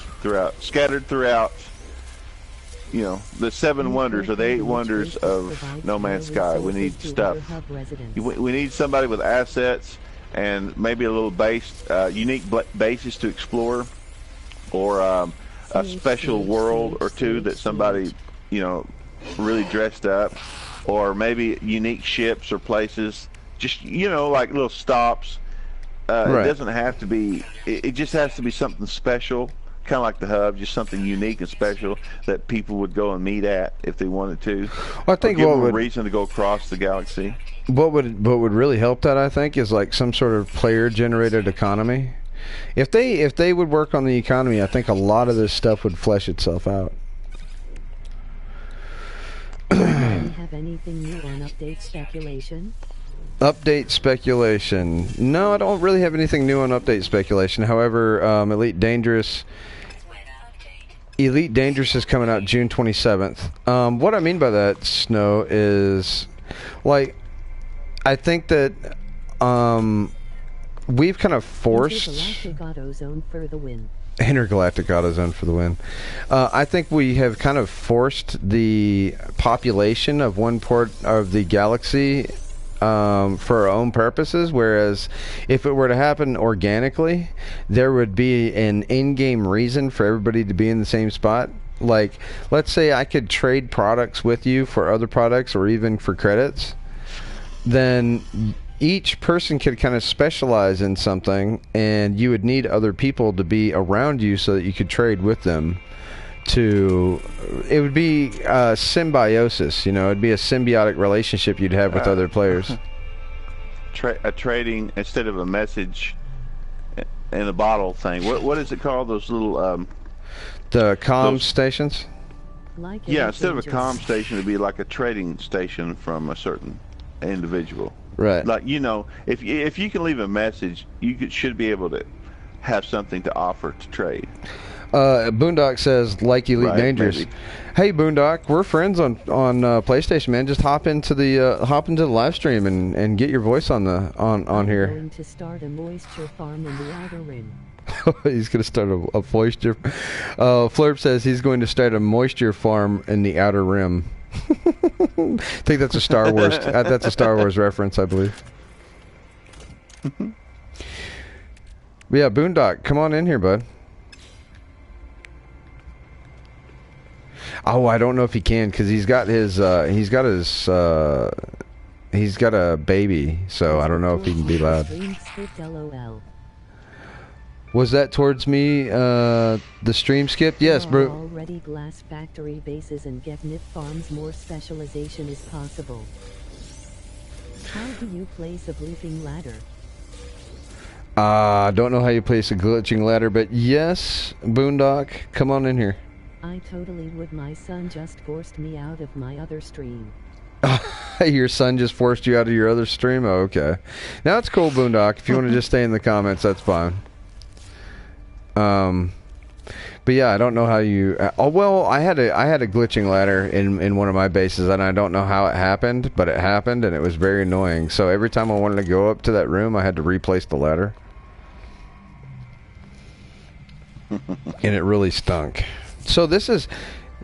scattered throughout, the 7 wonders or the 8 wonders of No Man's Sky. We need stuff. We need somebody with assets and maybe a little unique bases to explore, or a special world or two that somebody, really dressed up, or maybe unique ships or places. Just, like little stops. Right. It doesn't have to be. It just has to be something special, kind of like the hub, just something unique and special that people would go and meet at if they wanted to. Well, I think give them a reason to go across the galaxy. What would really help that, I think, is like some sort of player-generated economy. If they would work on the economy, I think a lot of this stuff would flesh itself out. Do you have anything new on update speculation? Update speculation. No, I don't really have anything new on update speculation. However, Elite Dangerous is coming out June 27th. What I mean by that, Snow, is like I think that we've kind of forced Intergalactic AutoZone for the win. Intergalactic AutoZone for the win. I think we have kind of forced the population of one part of the galaxy for our own purposes, whereas if it were to happen organically, there would be an in-game reason for everybody to be in the same spot. Like, let's say I could trade products with you for other products or even for credits, then each person could kind of specialize in something, and you would need other people to be around you so that you could trade with them. It would be symbiosis, it'd be a symbiotic relationship you'd have with other players. A trading instead of a message in a bottle thing. What is it called? Those little the comm stations. Instead of a comm station, it'd be like a trading station from a certain individual. Right. Like if you can leave a message, should be able to have something to offer to trade. Boondock says, like Elite Dangerous. Maybe. Hey Boondock, we're friends on PlayStation, man. Just hop into the live stream and get your voice on here. I'm going to start a moisture farm in the Outer Rim. He's going to start a moisture. Flurp says he's going to start a moisture farm in the Outer Rim. I think that's a Star Wars. That's a Star Wars reference, I believe. But yeah, Boondock, come on in here, bud. Oh, I don't know if he can because he's got a baby, so I don't know if he can be loud. Was that towards me, the stream skip? Yes, bro. Already glass factory bases and get knit farms. More specialization is possible. How do you place a glitching ladder? I don't know how you place a glitching ladder, but yes, Boondock, come on in here. I totally would. My son just forced me out of my other stream. Your son just forced you out of your other stream? Oh, okay. Now it's cool, Boondock. If you want to just stay in the comments, that's fine. But yeah, I don't know how you. I had a glitching ladder in one of my bases, and I don't know how it happened, but it happened, and it was very annoying. So every time I wanted to go up to that room, I had to replace the ladder, and it really stunk. So this is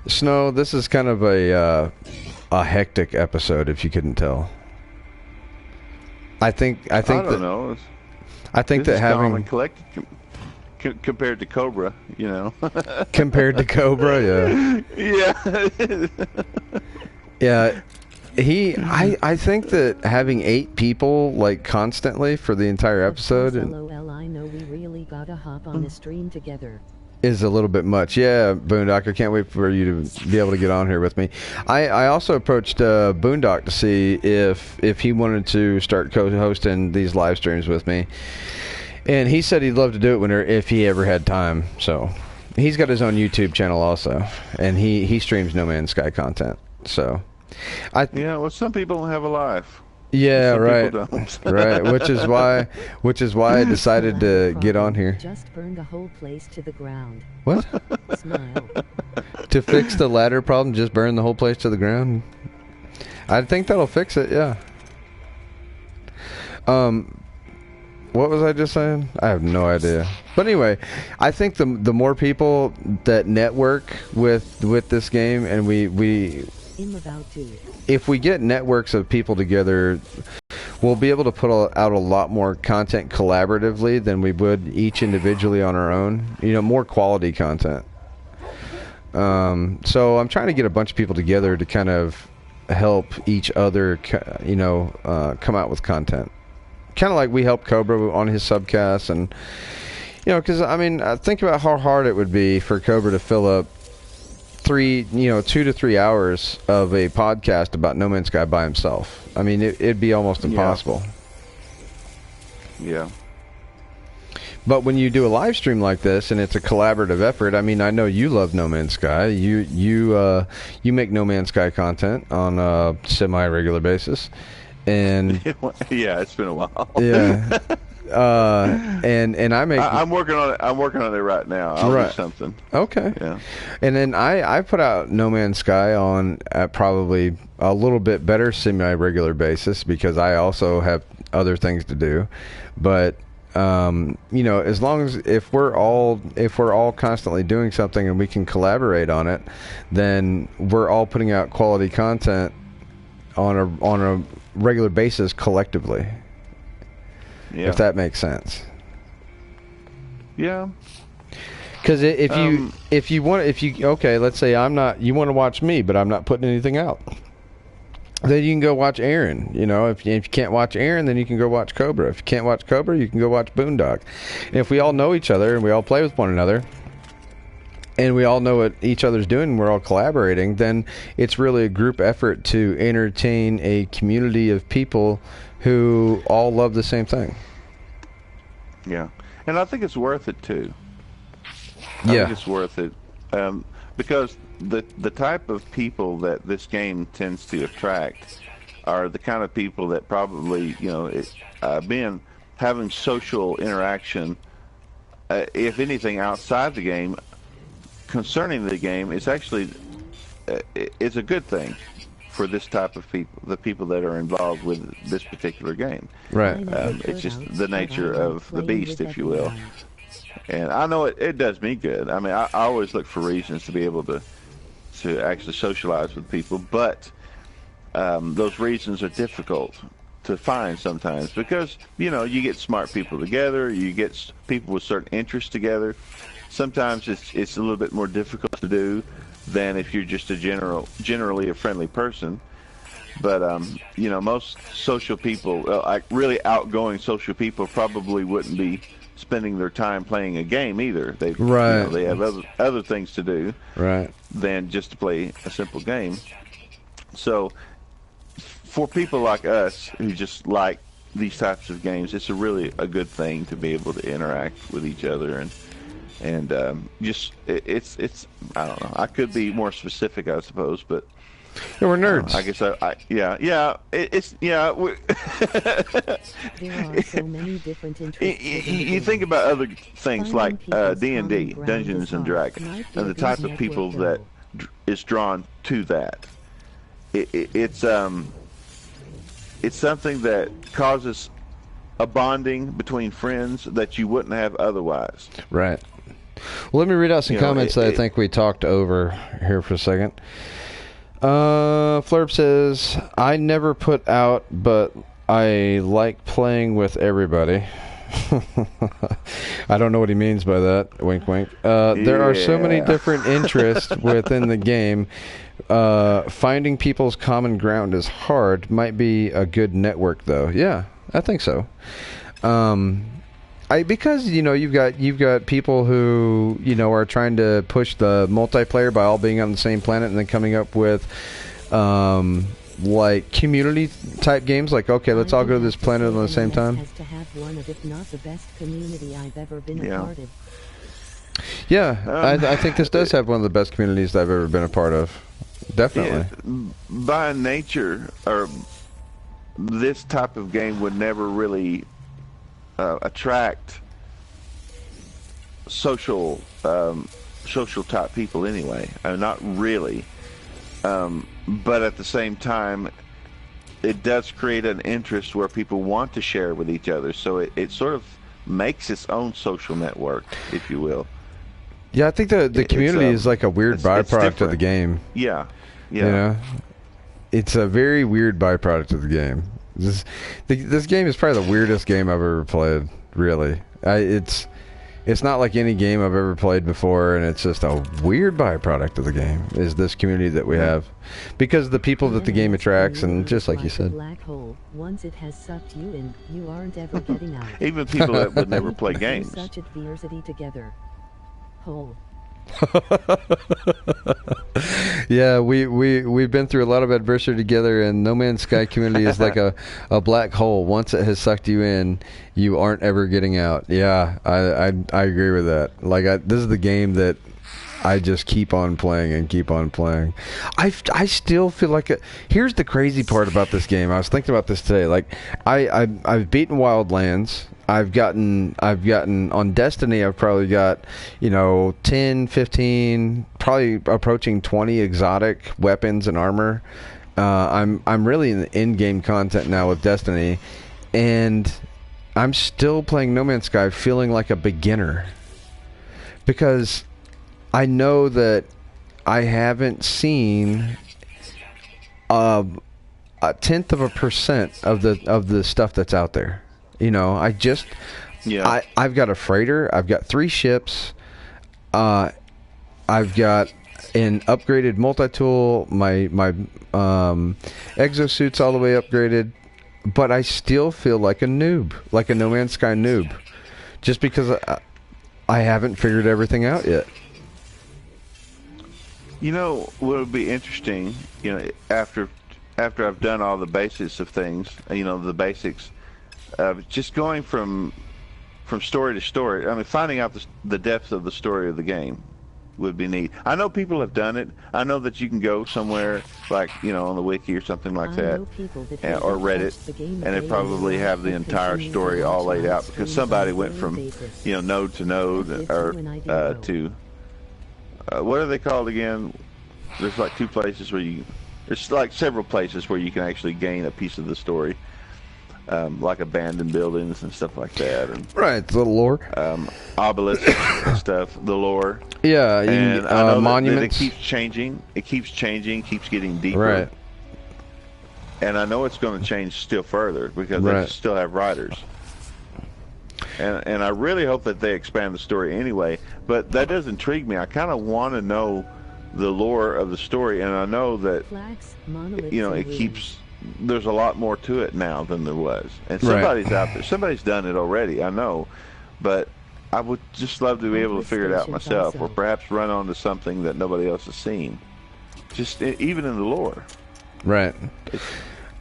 Snow. This is kind of a hectic episode, if you couldn't tell. I think. I don't know. I think that having collected. Compared to Cobra, Compared to Cobra, yeah. Yeah. Yeah. I think that having 8 people, like, constantly for the entire episode. LOL, I know we really gotta hop on a stream together. is a little bit much. Yeah, Boondock, I can't wait for you to be able to get on here with me. I also approached Boondock to see if he wanted to start co-hosting these live streams with me, and he said he'd love to do it if he ever had time. So he's got his own YouTube channel also, and he streams No Man's Sky content. So well, some people don't have a life. Yeah, Some right. people don't. Right, which is why I decided to get on here. Just burn the whole place to the ground. What? Smile. To fix the ladder problem, just burn the whole place to the ground? I think that'll fix it, yeah. What was I just saying? I have no idea. But anyway, I think the more people that network with this game, and we if we get networks of people together, we'll be able to put out a lot more content collaboratively than we would each individually on our own. More quality content. So I'm trying to get a bunch of people together to kind of help each other, come out with content. Kind of like we helped Cobra on his subcasts, and because think about how hard it would be for Cobra to fill up 2 to 3 hours of a podcast about No Man's Sky by himself. It'd be almost impossible. Yeah. But when you do a live stream like this and it's a collaborative effort, I know you love No Man's Sky. You make No Man's Sky content on a semi-regular basis, and yeah, it's been a while. Yeah. And I make. I'm working on it. I'm working on it right now. I'll do something. Okay. Yeah. And then I put out No Man's Sky on at probably a little bit better semi-regular basis because I also have other things to do. But as long as if we're all constantly doing something and we can collaborate on it, then we're all putting out quality content on a regular basis collectively. Yeah. If that makes sense. Yeah. Because let's say you want to watch me, but I'm not putting anything out. Then you can go watch Aaron. If you can't watch Aaron, then you can go watch Cobra. If you can't watch Cobra, you can go watch Boondock. And if we all know each other and we all play with one another, and we all know what each other's doing, and we're all collaborating, then it's really a group effort to entertain a community of people who all love the same thing. Yeah, and I think it's worth it too. I think it's worth it because the type of people that this game tends to attract are the kind of people that probably having social interaction, if anything outside the game, concerning the game, is actually it's a good thing for this type of people, the people that are involved with this particular game. Right. It's just the nature of the beast, if you will. And I know it does me good. I always look for reasons to be able to actually socialize with people, but those reasons are difficult to find sometimes because, you get smart people together, you get people with certain interests together. Sometimes it's a little bit more difficult to do than if you're just generally a friendly person. But most social people, like really outgoing social people, probably wouldn't be spending their time playing a game either. They have other things to do than just to play a simple game. So for people like us who just like these types of games, it's really a good thing to be able to interact with each other and it's I don't know. I could be more specific, I suppose, but we're nerds. I guess There are so many different interests. You think about other things like D&D, Dungeons and Dragons, and the type of people that is drawn to that. It's something that causes a bonding between friends that you wouldn't have otherwise. Right. Well, let me read out some comments that I think we talked over here for a second. Flurb says, I never put out, but I like playing with everybody. I don't know what he means by that. Wink, wink. There are so many different interests within the game. Finding people's common ground is hard. Might be a good network, though. Yeah, I think so. Because you've got people who are trying to push the multiplayer by all being on the same planet and then coming up with like community type games, like, okay, let's all go to this planet at the same time. Has to have one of, if not the best community I've ever been a part of. Yeah, I think this does have one of the best communities I've ever been a part of. Definitely. By nature, or this type of game would never really attract social type people anyway. Not really. But at the same time, it does create an interest where people want to share with each other. So it sort of makes its own social network, if you will. Yeah, I think the community is like a weird byproduct of the game. Yeah. It's a very weird byproduct of the game. This game is probably the weirdest game I've ever played. Really, it's not like any game I've ever played before, and it's just a weird byproduct of the game. Is this community that we have, because the people that the game attracts, and just like you said, black hole. Once it has sucked you in, you aren't ever getting out. Even people that would never play games. Such adversity together. Hole. Yeah, we've been through a lot of adversity together, and No Man's Sky community is like a black hole. Once it has sucked you in, you aren't ever getting out. Yeah, I agree with that. Like, this is the game that I just keep on playing and keep on playing. I still feel like here's the crazy part about this game. I was thinking about this today. Like, I've beaten Wildlands. I've gotten on Destiny. I've probably got 10, 15, probably approaching 20 exotic weapons and armor. I'm really in the in-game content now with Destiny, and I'm still playing No Man's Sky feeling like a beginner, because I know that I haven't seen a 0.1% of the stuff that's out there. I've got a freighter. I've got 3 ships. I've got an upgraded multi-tool. My exosuit's all the way upgraded, but I still feel like a noob, like a No Man's Sky noob, just because I haven't figured everything out yet. What would be interesting, after I've done all the basics of things, the basics. Just going from story to story. I mean, finding out the depth of the story of the game would be neat. I know people have done it. I know that you can go somewhere like on the wiki or something like that, or Reddit, and they probably have the entire story all laid out, because somebody went from node to node, or to what are they called again? There's like 2 places where there's like several places where you can actually gain a piece of the story. Like abandoned buildings and stuff like that. And, right, the lore. Obelisks and stuff, the lore. Yeah, and I know monuments. That it keeps changing. It keeps changing, keeps getting deeper. Right. And I know it's going to change still further, because they still have writers. And I really hope that they expand the story anyway. But that does intrigue me. I kind of want to know the lore of the story, and I know that it keeps. There's a lot more to it now than there was, and somebody's out there. Somebody's done it already, I know, but I would just love to be able to figure it out myself, or perhaps run onto something that nobody else has seen, just even in the lore. Right.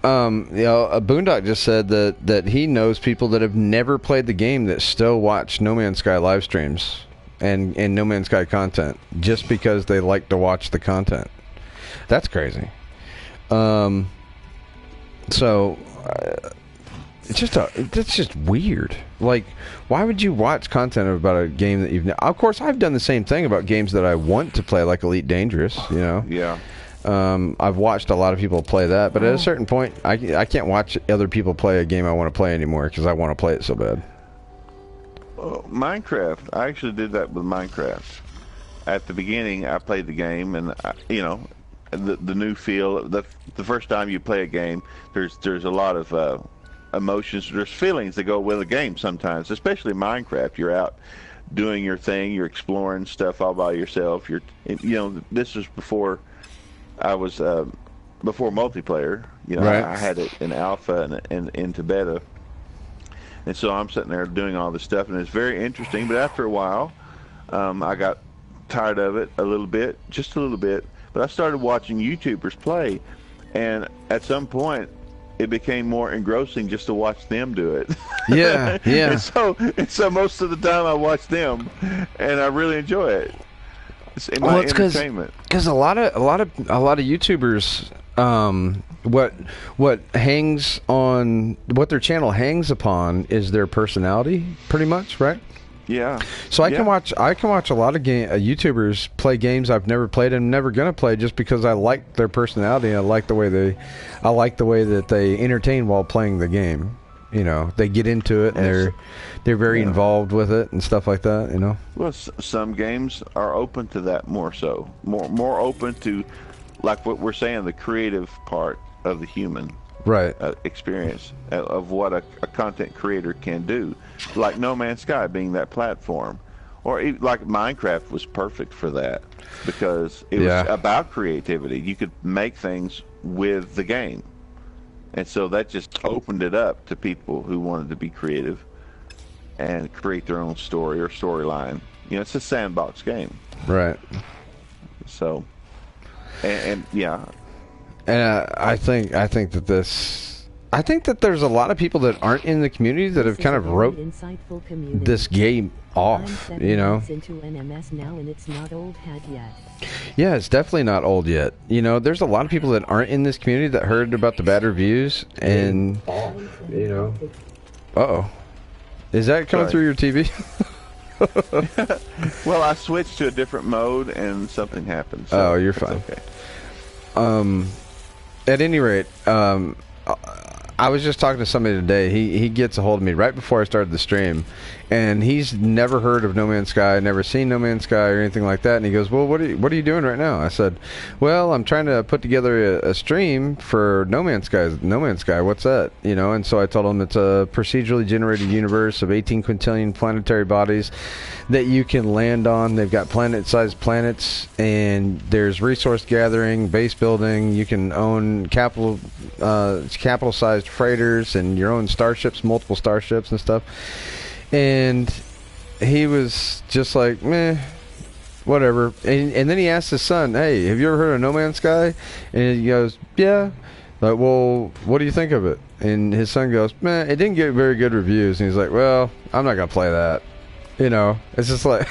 Boondock just said that he knows people that have never played the game that still watch No Man's Sky live streams and No Man's Sky content just because they like to watch the content. That's crazy. So it's just weird. Like, why would you watch content about a game that you've? Of course, I've done the same thing about games that I want to play, like Elite Dangerous. Yeah. I've watched a lot of people play that, but at a certain point, I can't watch other people play a game I want to play anymore, because I want to play it so bad. Minecraft. I actually did that with Minecraft. At the beginning, I played the game, and the new feel. The first time you play a game, there's a lot of emotions. There's feelings that go with a game sometimes, especially Minecraft. You're out doing your thing. You're exploring stuff all by yourself. This was before I was before multiplayer. I had it in alpha and into beta. And so I'm sitting there doing all this stuff, and it's very interesting. But after a while, I got tired of it a little bit, just a little bit. But I started watching YouTubers play, and at some point, it became more engrossing just to watch them do it. Yeah, yeah. and so most of the time I watch them, and I really enjoy it. It's in my entertainment. Because a lot of YouTubers, what hangs on, what their channel hangs upon is their personality, pretty much, right? Yeah. So I can watch a lot of YouTubers play games I've never played and never gonna play, just because I like their personality and I like the way that they entertain while playing the game. You know, they get into it and they're very involved with it and stuff like that. You know. Well, some games are open to that more open to, like what we're saying, the creative part of the human experience of what a content creator can do, like No Man's Sky being that platform, or even, like Minecraft was perfect for that because it was about creativity. You could make things with the game, and so that just opened it up to people who wanted to be creative and create their own story or storyline. You know, it's a sandbox game, right? So, and yeah. And I think that there's a lot of people that aren't in the community that have kind of wrote this game off, you know. Yeah, it's definitely not old yet. You know, there's a lot of people that aren't in this community that heard about the bad reviews and, you know. Uh-oh. Is that coming through your TV? Well, I switched to a different mode and something happened. So you're fine. Okay. At any rate, I was just talking to somebody today. He gets a hold of me right before I started the stream, and he's never heard of No Man's Sky, never seen No Man's Sky or anything like that. And he goes, "Well, what are you doing right now?" I said, "Well, I'm trying to put together a stream for No Man's Sky. No Man's Sky, what's that?" You know, and so I told him it's a procedurally generated universe of 18 quintillion planetary bodies that you can land on. They've got planet-sized planets, and there's resource gathering, base building. You can own capital-sized freighters and your own starships, multiple starships and stuff. And he was just like, meh, whatever. And then he asked his son, "Hey, have you ever heard of No Man's Sky?" And he goes, "Yeah." Like, "Well, what do you think of it?" And his son goes, "Man, it didn't get very good reviews." And he's like, "Well, I'm not gonna play that." You know, it's just like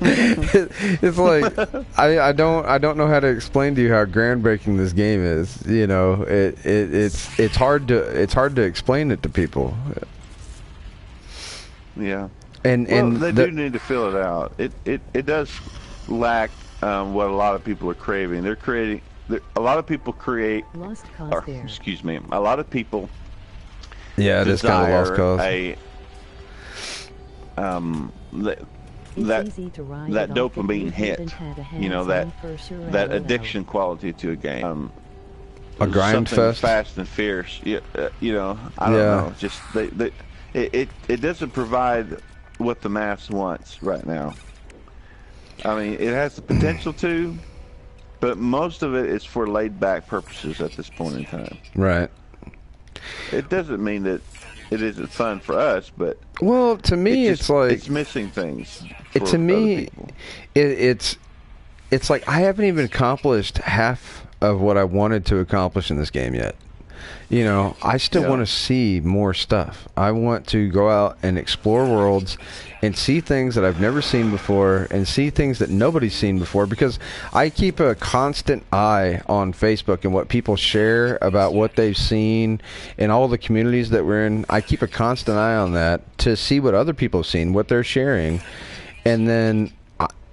it's like I don't know how to explain to you how groundbreaking this game is. You know, it's hard to explain it to people. Yeah, and they do need to fill it out. It does lack what a lot of people are craving. A lot of people create. Lost cause there. Excuse me. A lot of people. Yeah, it is kind of lost cause. That dopamine hit, you know, that addiction quality to a game, a grind fest, fast and fierce. You know, I don't know. Just it doesn't provide what the mass wants right now. I mean, it has the potential to, but most of it is for laid back purposes at this point in time. Right. It doesn't mean that it isn't fun for us, but to me, it's like it's missing things. To me, it's like I haven't even accomplished half of what I wanted to accomplish in this game yet. You know, I still want to see more stuff. I want to go out and explore worlds and see things that I've never seen before and see things that nobody's seen before, because I keep a constant eye on Facebook and what people share about what they've seen and all the communities that we're in. I keep a constant eye on that to see what other people have seen, what they're sharing. And then,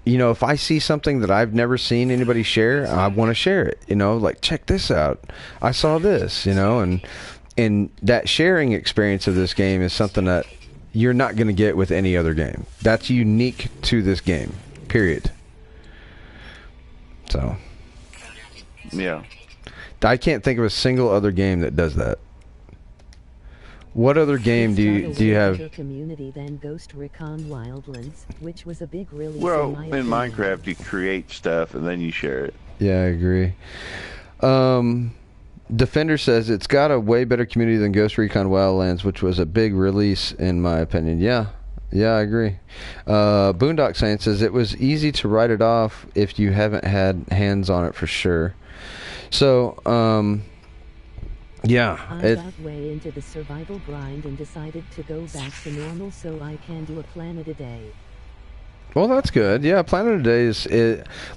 you know, if I see something that I've never seen anybody share, I want to share it. You know, like, check this out. I saw this, you know, and that sharing experience of this game is something that you're not going to get with any other game. That's unique to this game, period. So, yeah. I can't think of a single other game that does that. What other game do you have? Community than Ghost Recon Wildlands, which was a big release. Well, in Minecraft, you create stuff and then you share it. Yeah, I agree. Defender says it's got a way better community than Ghost Recon Wildlands, which was a big release in my opinion. Yeah, I agree. Boondock Saint says it was easy to write it off if you haven't had hands on it for sure. So, yeah. I got way into the survival grind and decided to go back to normal so I can do a planet a day. Well, that's good. Yeah, planet a day is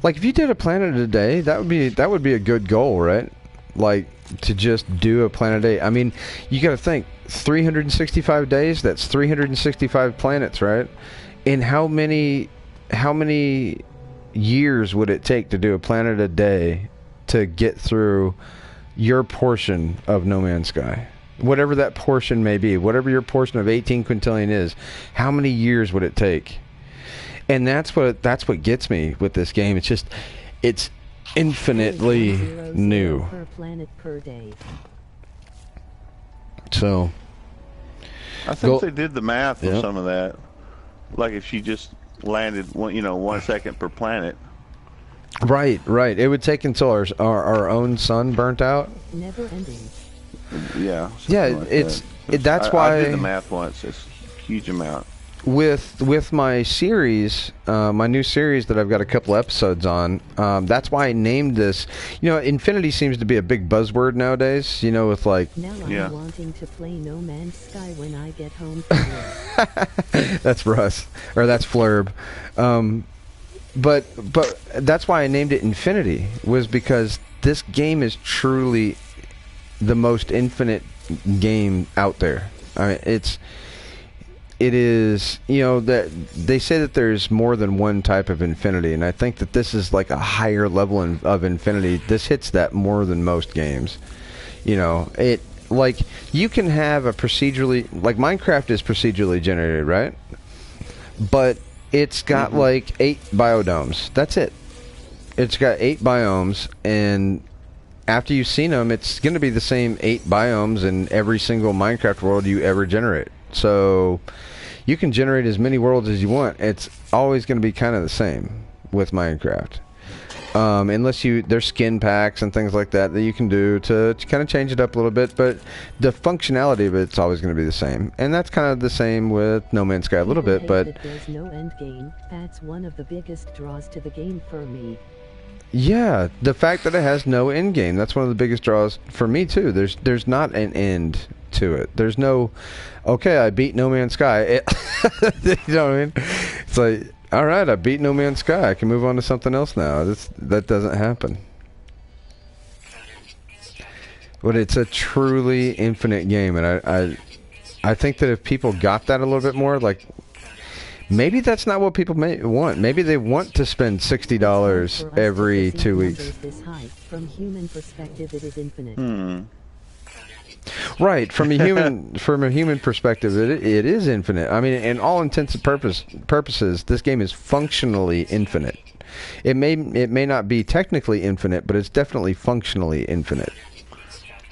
like if you did a planet a day, that would be a good goal, right? Like to just do a planet a day. I mean, you got to think 365 days. That's 365 planets, right? And how many years would it take to do a planet a day to get through your portion of No Man's Sky? Whatever that portion may be, whatever your portion of 18 quintillion is, how many years would it take? And that's what gets me with this game. It's just, it's infinitely new. Per planet per day. So, I think they did the math on some of that. Like if she just landed 1 second per planet. Right. It would take until our own sun burnt out. Never ending. Yeah. Like that's why I did the math once. It's a huge amount. With my series, my new series that I've got a couple episodes on, that's why I named this. Infinity seems to be a big buzzword nowadays. With like. Now I'm wanting to play No Man's Sky when I get home from work. That's Russ, or that's Flurb. But that's why I named it Infinity, was because this game is truly the most infinite game out there. I mean, it is, that they say that there's more than one type of infinity, and I think that this is like a higher level of infinity. This hits that more than most games. It like you can have a procedurally, like Minecraft is procedurally generated, right? But it's got like 8 biodomes. That's it. It's got 8 biomes, and after you've seen them, it's going to be the same 8 biomes in every single Minecraft world you ever generate. So you can generate as many worlds as you want. It's always going to be kind of the same with Minecraft. Unless there's skin packs and things like that you can do to kind of change it up a little bit, but the functionality of it's always going to be the same. And that's kind of the same with No Man's Sky a little bit, but there's no end game. That's one of the biggest draws to the game for me. Yeah, the fact that it has no end game, that's one of the biggest draws for me too. There's not an end to it. There's no, okay, I beat No Man's Sky. You know what I mean? It's like, all right, I beat No Man's Sky. I can move on to something else now. That doesn't happen. But it's a truly infinite game, and I think that if people got that a little bit more, like, maybe that's not what people may want. Maybe they want to spend $60 every 2 weeks. From human perspective, it is infinite. Right, from a human perspective, it is infinite. I mean, in all intents and purposes, this game is functionally infinite. It may not be technically infinite, but it's definitely functionally infinite.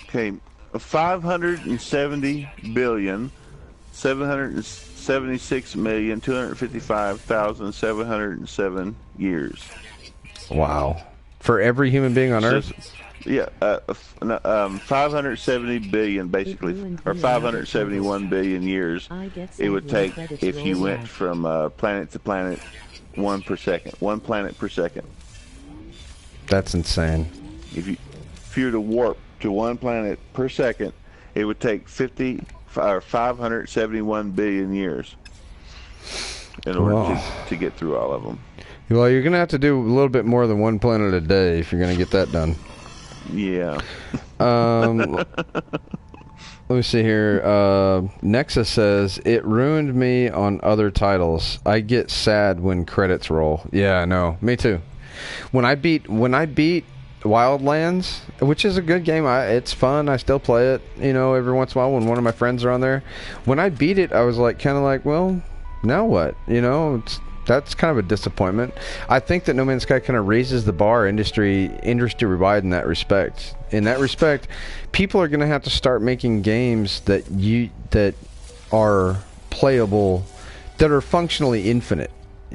Okay, 570 billion, 776,255,707 years. Wow. For every human being on Earth? Yeah, 570 billion, basically, or 571 billion years it would take if you went from planet to planet, one planet per second. That's insane. If you were to warp to one planet per second, it would take 571 billion years in order to get through all of them. Well, you're going to have to do a little bit more than one planet a day if you're going to get that done. Yeah. Let me see here. Nexus says, it ruined me on other titles. I get sad when credits roll. Yeah, I know. Me too. When I beat Wildlands, which is a good game, it's fun. I still play it, every once in a while when one of my friends are on there. When I beat it, I was kind of like, well, now what? That's kind of a disappointment. I think that No Man's Sky kind of raises the bar industry-wide in that respect. In that respect, people are going to have to start making games that are playable, that are functionally infinite.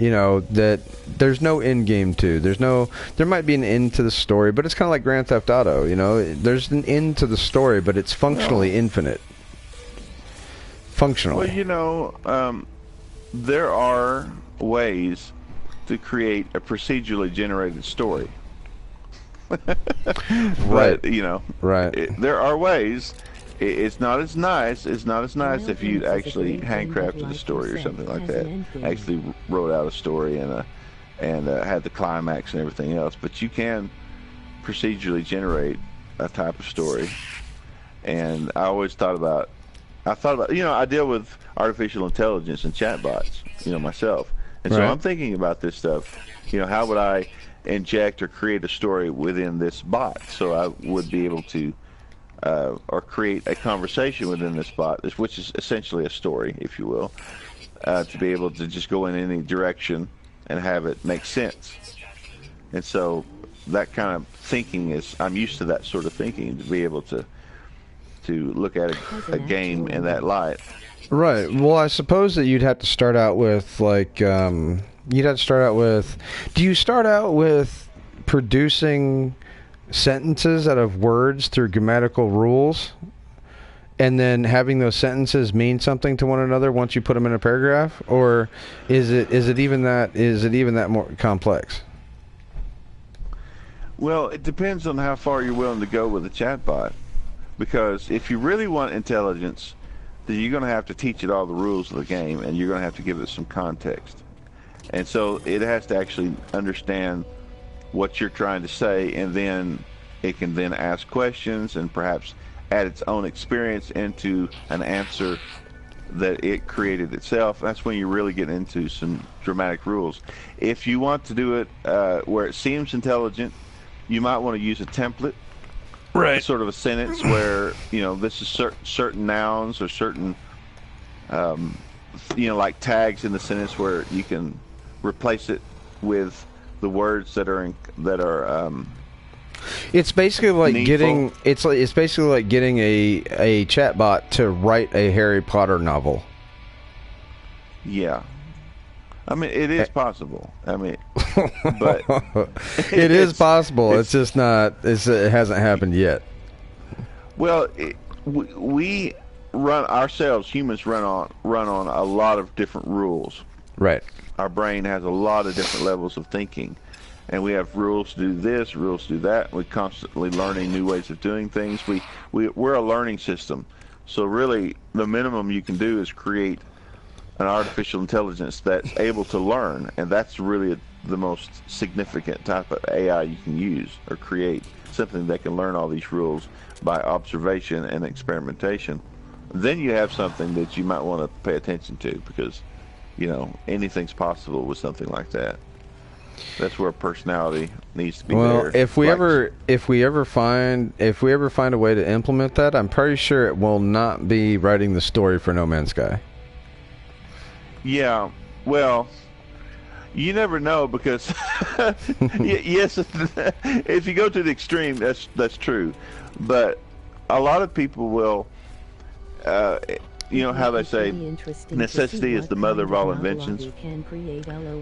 that there's no end game to. There might be an end to the story, but it's kind of like Grand Theft Auto. There's an end to the story, but it's functionally infinite. Functionally. Well, there are ways to create a procedurally generated story. Right. But, right. there are ways. It's not as nice. It's not as nice if you actually handcrafted a story or something like that. Actually wrote out a story and had the climax and everything else. But you can procedurally generate a type of story. And I deal with artificial intelligence and chatbots, myself. And so I'm thinking about this stuff. How would I inject or create a story within this bot so I would be able to or create a conversation within this bot, which is essentially a story, if you will, to be able to just go in any direction and have it make sense. And so that kind of thinking I'm used to that sort of thinking, to be able to look at a game in that light. Right. Well, I suppose that you'd have to start out with, do you start out with producing sentences out of words through grammatical rules, and then having those sentences mean something to one another once you put them in a paragraph, or is it even that more complex? Well, it depends on how far you're willing to go with a chatbot, because if you really want intelligence, then you're going to have to teach it all the rules of the game, and you're going to have to give it some context. And so it has to actually understand what you're trying to say, and then it can then ask questions and perhaps add its own experience into an answer that it created itself. That's when you really get into some dramatic rules. If you want to do it where it seems intelligent, you might want to use a template, right? Sort of a sentence where this is certain nouns or certain like tags in the sentence where you can replace it with the words that are it's basically like needful. it's basically like getting a chatbot to write a Harry Potter novel. Yeah. I mean, it is possible. I mean, but it is possible. It's just not. It hasn't happened yet. Well, we run ourselves. Humans run on a lot of different rules. Right. Our brain has a lot of different levels of thinking, and we have rules to do this, rules to do that. We're constantly learning new ways of doing things. We're a learning system. So really, the minimum you can do is create an artificial intelligence that's able to learn, and that's really the most significant type of AI you can use or create, something that can learn all these rules by observation and experimentation. Then you have something that you might want to pay attention to, because anything's possible with something like that. That's where personality needs to be. Well, there. if we ever find a way to implement that, I'm pretty sure it will not be writing the story for No Man's Sky. Yeah, well, you never know, because yes, if you go to the extreme, that's true. But a lot of people will, how they say, necessity is the mother of all inventions.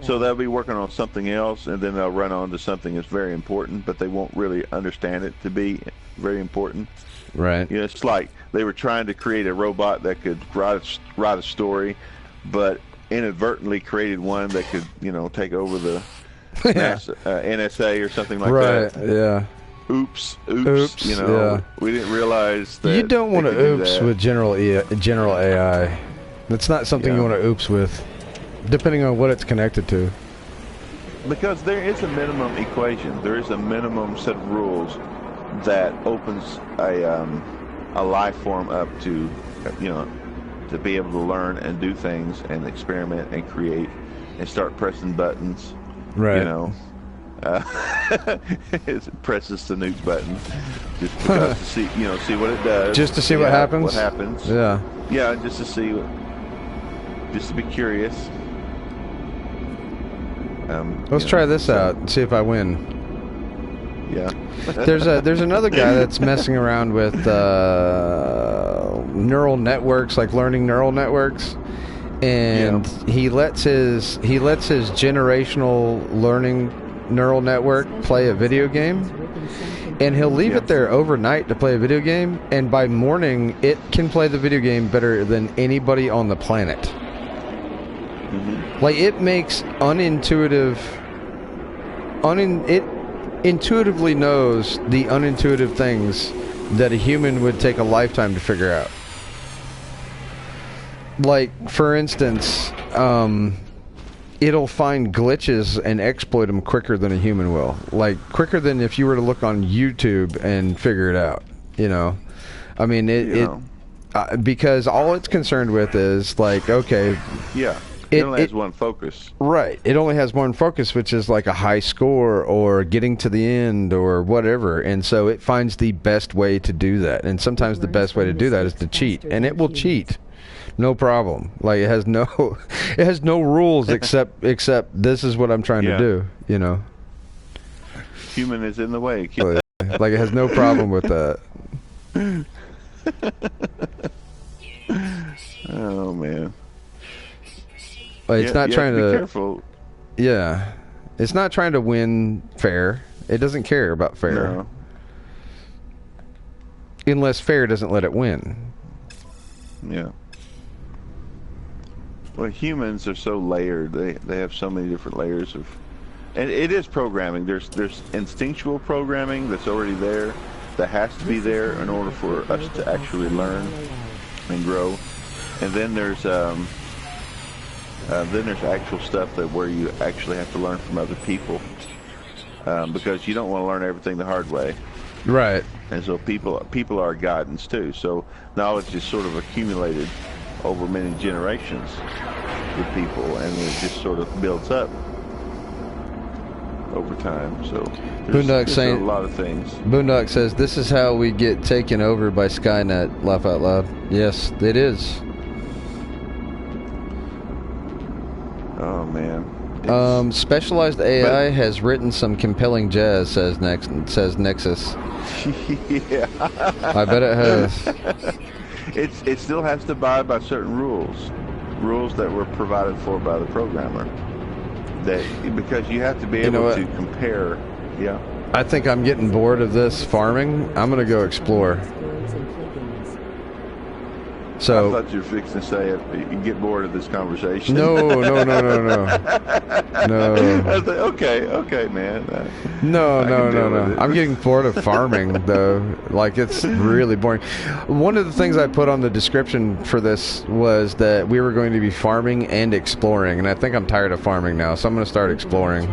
So they'll be working on something else, and then they'll run on to something that's very important, but they won't really understand it to be very important. Right. It's like they were trying to create a robot that could write a story, but inadvertently created one that could, take over the NSA or something like that. Right. Yeah. Oops. Yeah. We didn't realize that. You don't want to oops with general AI. That's not something you want to oops with, depending on what it's connected to. Because there is a minimum equation. There is a minimum set of rules that opens a life form up to, to be able to learn and do things and experiment and create and start pressing buttons. Right. It presses the nuke button just because to see what it does. Just to see what happens. What happens? Yeah. Yeah, just to be curious. Let's try this out and see if I win. Yeah. There's another guy that's messing around with neural networks, like learning neural networks, and he lets his generational learning neural network play a video game, and he'll leave it there overnight to play a video game, and by morning it can play the video game better than anybody on the planet. Like, it makes it intuitively knows the unintuitive things that a human would take a lifetime to figure out. Like, for instance, it'll find glitches and exploit them quicker than a human will. Like, quicker than if you were to look on YouTube and figure it out, you know? I mean, because all it's concerned with is, like, okay... Yeah, it only has one focus. Right. It only has one focus, which is, like, a high score or getting to the end or whatever. And so it finds the best way to do that. And sometimes the best way to do that is to cheat. And it will cheat. No problem. Like, it has no rules except this is what I'm trying to do, you know. Human is in the way. Like, it has no problem with that. Oh man. Like, it's not trying to be careful. Yeah. It's not trying to win fair. It doesn't care about fair. No. Unless fair doesn't let it win. Yeah. Well, humans are so layered. They have so many different layers of, and it is programming. There's instinctual programming that's already there, that has to be there in order for us to actually learn and grow. And then there's actual stuff that where you actually have to learn from other people, because you don't want to learn everything the hard way. Right. And so people are guidance too. So knowledge is sort of accumulated over many generations with people, and it just sort of builds up over time. So there's a lot of things. Boondock says, "This is how we get taken over by Skynet." Laugh out loud. Yes, it is. Oh man. Specialized AI has written some compelling jazz, says Nexus. Yeah. I bet it has. It still has to abide by certain rules that were provided for by the programmer. Because you have to be able to compare. Yeah. I think I'm getting bored of this farming. I'm gonna go explore. So I thought you were fixing to say it. You get bored of this conversation. No. I was like, okay, man. No. I'm getting bored of farming, though. Like, it's really boring. One of the things I put on the description for this was that we were going to be farming and exploring, and I think I'm tired of farming now, so I'm going to start exploring.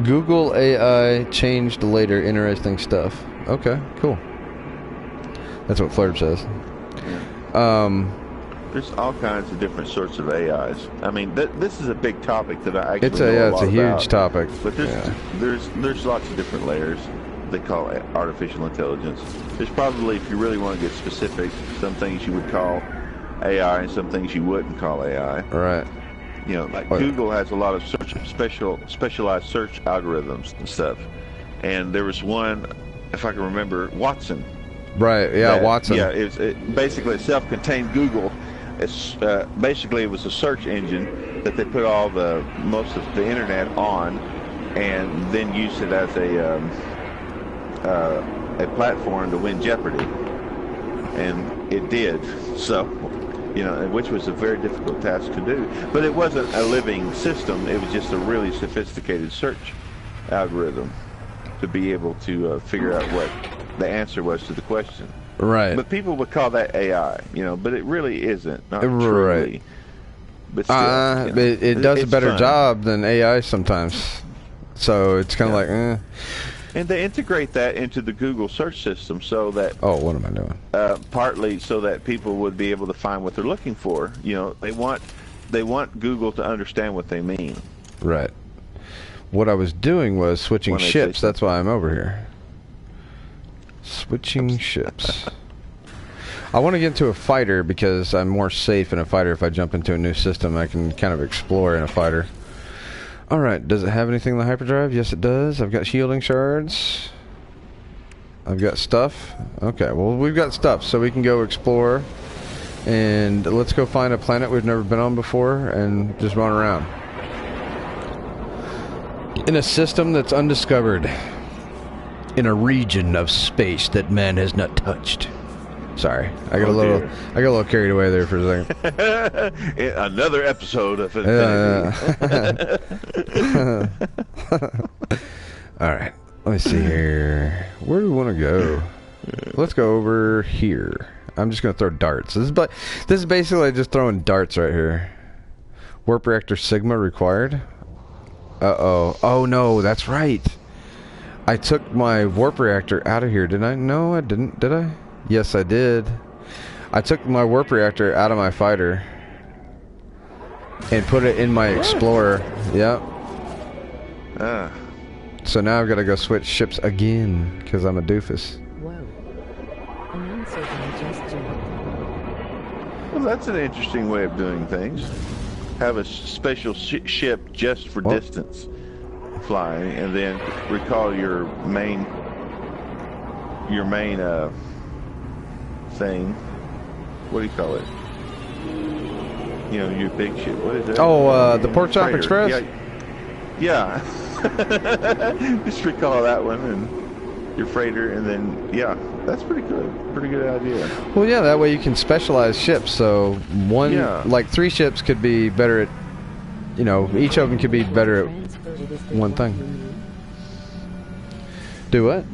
Google AI changed later. Interesting stuff. Okay, cool. That's what Flurb says. Yeah. There's all kinds of different sorts of AIs. I mean, this is a big topic that I actually know a lot it's a huge about. topic. But there's lots of different layers. They call it artificial intelligence. There's probably, if you really want to get specific, some things you would call AI and some things you wouldn't call AI. Right. You know, like Google has a lot of specialized search algorithms and stuff. And there was one, if I can remember, Watson. Right, yeah, Watson. Yeah, it's basically a self-contained Google. It's basically, it was a search engine that they put most of the internet on, and then used it as a platform to win Jeopardy, and it did. So, you know, which was a very difficult task to do. But it wasn't a living system. It was just a really sophisticated search algorithm to be able to figure out what the answer was to the question. Right. But people would call that AI, you know, but it really isn't. Not truly. Right. But still, it does a better job than AI sometimes. So it's kind of like, And they integrate that into the Google search system so that... Oh, what am I doing? Partly so that people would be able to find what they're looking for. You know, they want Google to understand what they mean. Right. What I was doing was switching ships. That's why I'm over here. Switching ships. I want to get into a fighter because I'm more safe in a fighter. If I jump into a new system, I can kind of explore in a fighter. Alright, does it have anything in the hyperdrive? Yes, it does. I've got shielding shards. I've got stuff. Okay, well, we've got stuff, so we can go explore. And let's go find a planet we've never been on before and just run around. In a system that's undiscovered. In a region of space that man has not touched. Sorry, I got a little carried away there for a second. Another episode of Infinity. All right, let me see here. Where do we want to go? Let's go over here. I'm just gonna throw darts. This is basically just throwing darts right here. Warp reactor Sigma required. Uh-oh. Oh no, that's right. I took my warp reactor out of here. Did I? No, I didn't. Did I? Yes, I did. I took my warp reactor out of my fighter and put it in my Explorer. Yep. So now I've got to go switch ships again because I'm a doofus. Whoa. Announcer digestion. Well, that's an interesting way of doing things. Have a special ship just for distance flying, and then recall your main thing. What do you call it? You know, your big ship. What is that? Oh, the Pork Chop Express? Yeah. Just recall that one and your freighter, and then, yeah, that's pretty good. Pretty good idea. Well, yeah, that way you can specialize ships. So like 3 ships could be better at, you know, each of them could be better at one thing. Do what?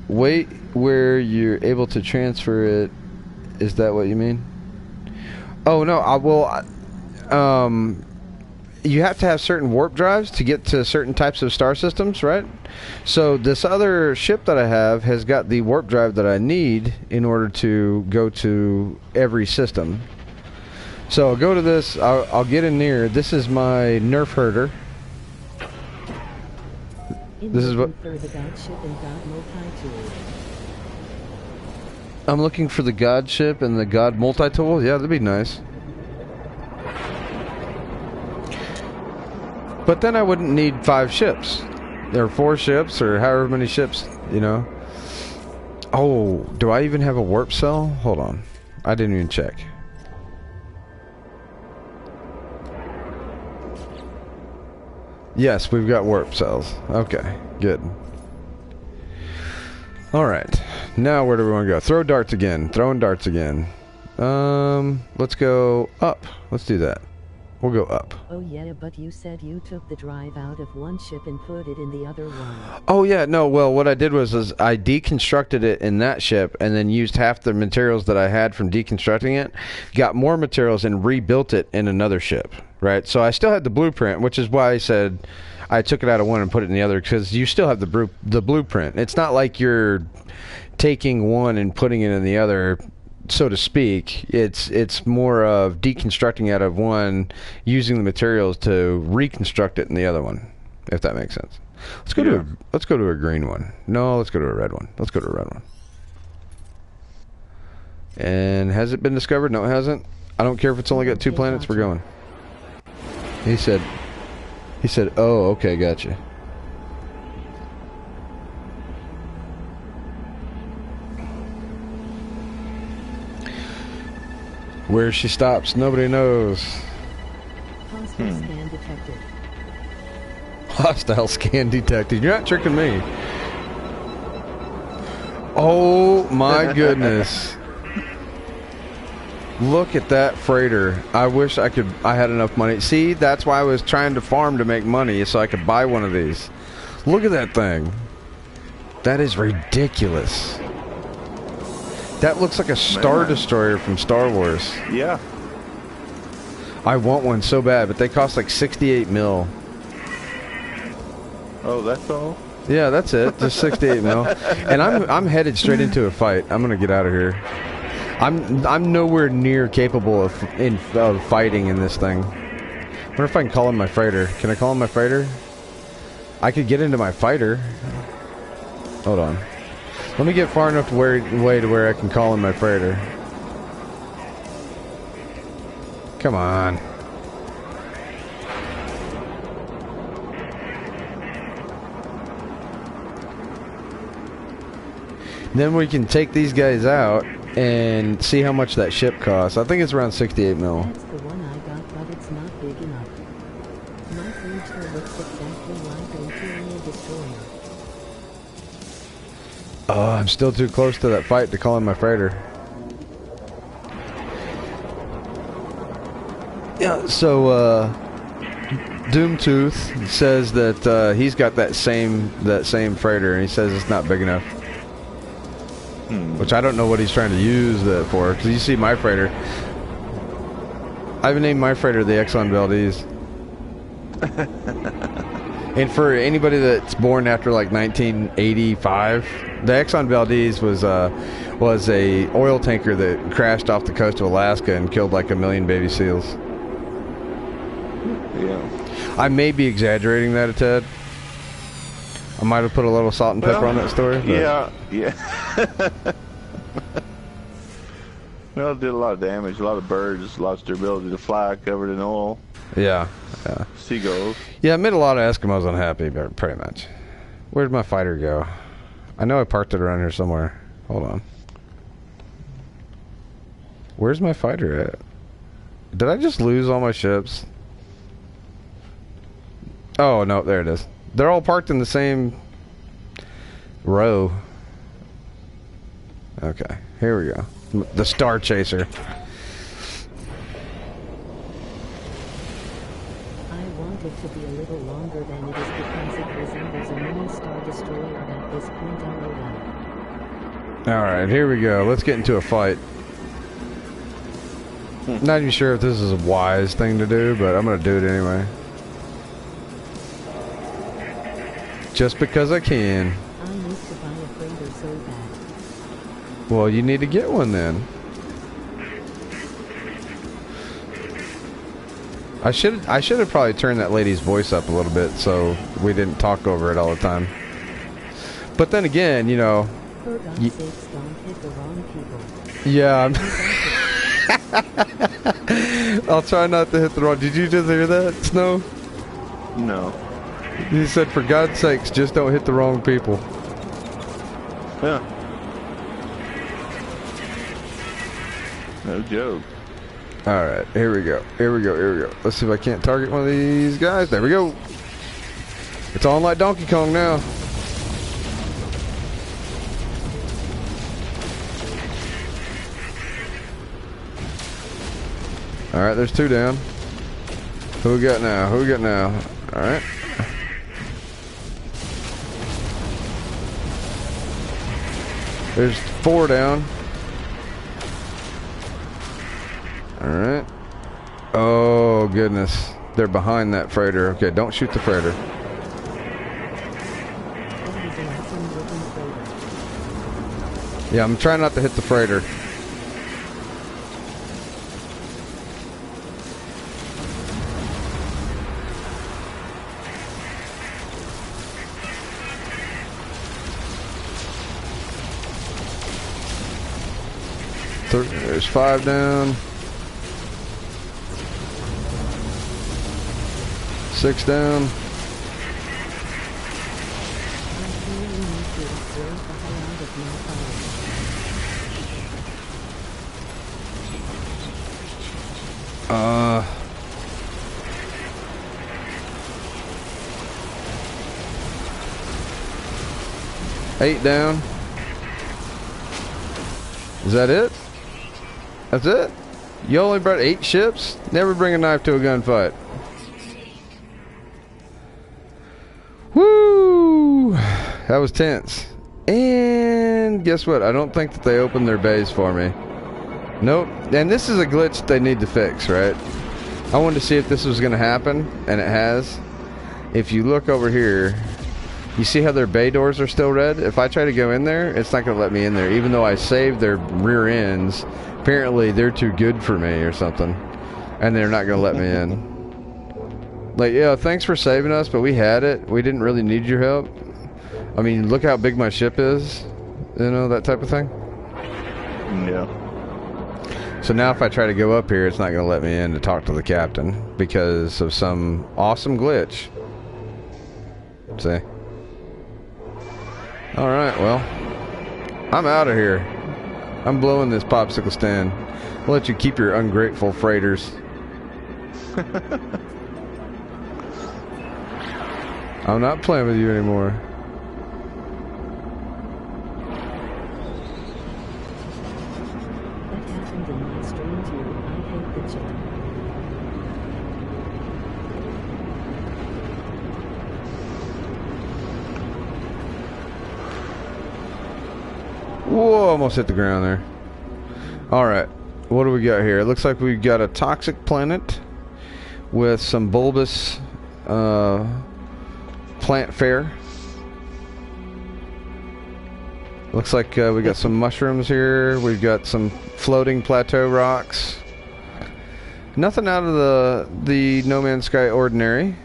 Wait, where you're able to transfer it. Is that what you mean? Oh no, you have to have certain warp drives to get to certain types of star systems, right? So this other ship that I have has got the warp drive that I need in order to go to every system. So I'll go to this, I'll get in there. This is my Nerf herder. This is what I'm looking for, the God ship and the God multi-tool. Yeah, that'd be nice. But then I wouldn't need 5 ships. There are 4 ships or however many ships, you know. Oh, do I even have a warp cell? Hold on. I didn't even check. Yes, we've got warp cells. Okay, good. Alright. Now where do we want to go? Throw darts again. Throwing darts again. Let's go up. Let's do that. We'll go up. Oh yeah, but you said you took the drive out of one ship and put it in the other one. Oh yeah, no, well what I did was I deconstructed it in that ship and then used half the materials that I had from deconstructing it, got more materials and rebuilt it in another ship, right? So I still had the blueprint, which is why I said I took it out of one and put it in the other, because you still have the blueprint. It's not like you're taking one and putting it in the other, so to speak. It's more of deconstructing out of one, using the materials to reconstruct it in the other one, if that makes sense. Let's go to a green one. No, let's go to a red one. Let's go to a red one. And has it been discovered? No, it hasn't. I don't care if it's only got 2 planets. We're going. He said, oh, okay, gotcha. Where she stops, nobody knows. Hostile scan detected. Hostile scan detected. You're not tricking me. Oh my goodness. Look at that freighter. I wish I had enough money. See, that's why I was trying to farm to make money, so I could buy one of these. Look at that thing. That is ridiculous. That looks like a Star Destroyer from Star Wars. Yeah. I want one so bad, but they cost like 68 mil. Oh, that's all? Yeah, that's it. Just 68 mil. And I'm headed straight into a fight. I'm gonna get out of here. I'm nowhere near capable of fighting in this thing. I wonder if I can call in my freighter. Can I call in my freighter? I could get into my fighter. Hold on. Let me get far enough away to where I can call in my freighter. Come on. Then we can take these guys out and see how much that ship costs. I think it's around 68 mil. That's the one I got, but it's not big enough. My creature looks exactly like an Imperial destroyer. Oh, I'm still too close to that fight to call in my freighter. Yeah, so Doomtooth says that he's got that same freighter, and he says it's not big enough. Which I don't know what he's trying to use that for. Because you see my freighter. I've named my freighter the Exxon Valdez. And for anybody that's born after like 1985, the Exxon Valdez was a oil tanker that crashed off the coast of Alaska and killed like 1 million baby seals. Yeah. I may be exaggerating that a tad. I might have put a little salt and pepper on that story. Yeah. Well, it did a lot of damage. A lot of birds lost their ability to fly, covered in oil. Yeah. Seagulls. Yeah, it made a lot of Eskimos unhappy, pretty much. Where'd my fighter go? I know I parked it around here somewhere. Hold on. Where's my fighter at? Did I just lose all my ships? Oh, no, there it is. They're all parked in the same row. Okay, here we go. The Star Chaser. I want it to be a little longer than it is because it resembles a mini Star Destroyer at this point. LOL. Alright, here we go. Let's get into a fight. Not even sure if this is a wise thing to do, but I'm going to do it anyway. Just because I can. I need to buy a freighter so bad. Well, you need to get one then. I should have probably turned that lady's voice up a little bit so we didn't talk over it all the time. But then again, you know. For God's sakes, don't hit the wrong people. Yeah. I'll try not to hit the wrong. Did you just hear that, Snow? No. He said, for God's sakes, just don't hit the wrong people. Yeah. No joke. Alright, here we go. Let's see if I can't target one of these guys. There we go. It's on like Donkey Kong now. Alright, there's 2 down. Who we got now? Alright. There's 4 down. Alright. Oh, goodness. They're behind that freighter. Okay, don't shoot the freighter. Yeah, I'm trying not to hit the freighter. There's 5 down. 6 down. Eight down. Is that it? That's it? You only brought 8 ships? Never bring a knife to a gunfight. Woo! That was tense. And guess what? I don't think that they opened their bays for me. Nope. And this is a glitch they need to fix, right? I wanted to see if this was going to happen, and it has. If you look over here, you see how their bay doors are still red? If I try to go in there, it's not going to let me in there, even though I saved their rear ends. Apparently, they're too good for me or something, and they're not going to let me in. Like, yeah, thanks for saving us, but we had it. We didn't really need your help. I mean, look how big my ship is. You know, that type of thing. Yeah. So now if I try to go up here, it's not going to let me in to talk to the captain because of some awesome glitch. See? Alright, well, I'm out of here. I'm blowing this popsicle stand. I'll let you keep your ungrateful freighters. I'm not playing with you anymore. That happened in my stream too. I hate the chat. Whoa, almost hit the ground there. Alright, what do we got here? It looks like we've got a toxic planet with some bulbous plant fare. Looks like we got some mushrooms here. We've got some floating plateau rocks. Nothing out of the No Man's Sky ordinary,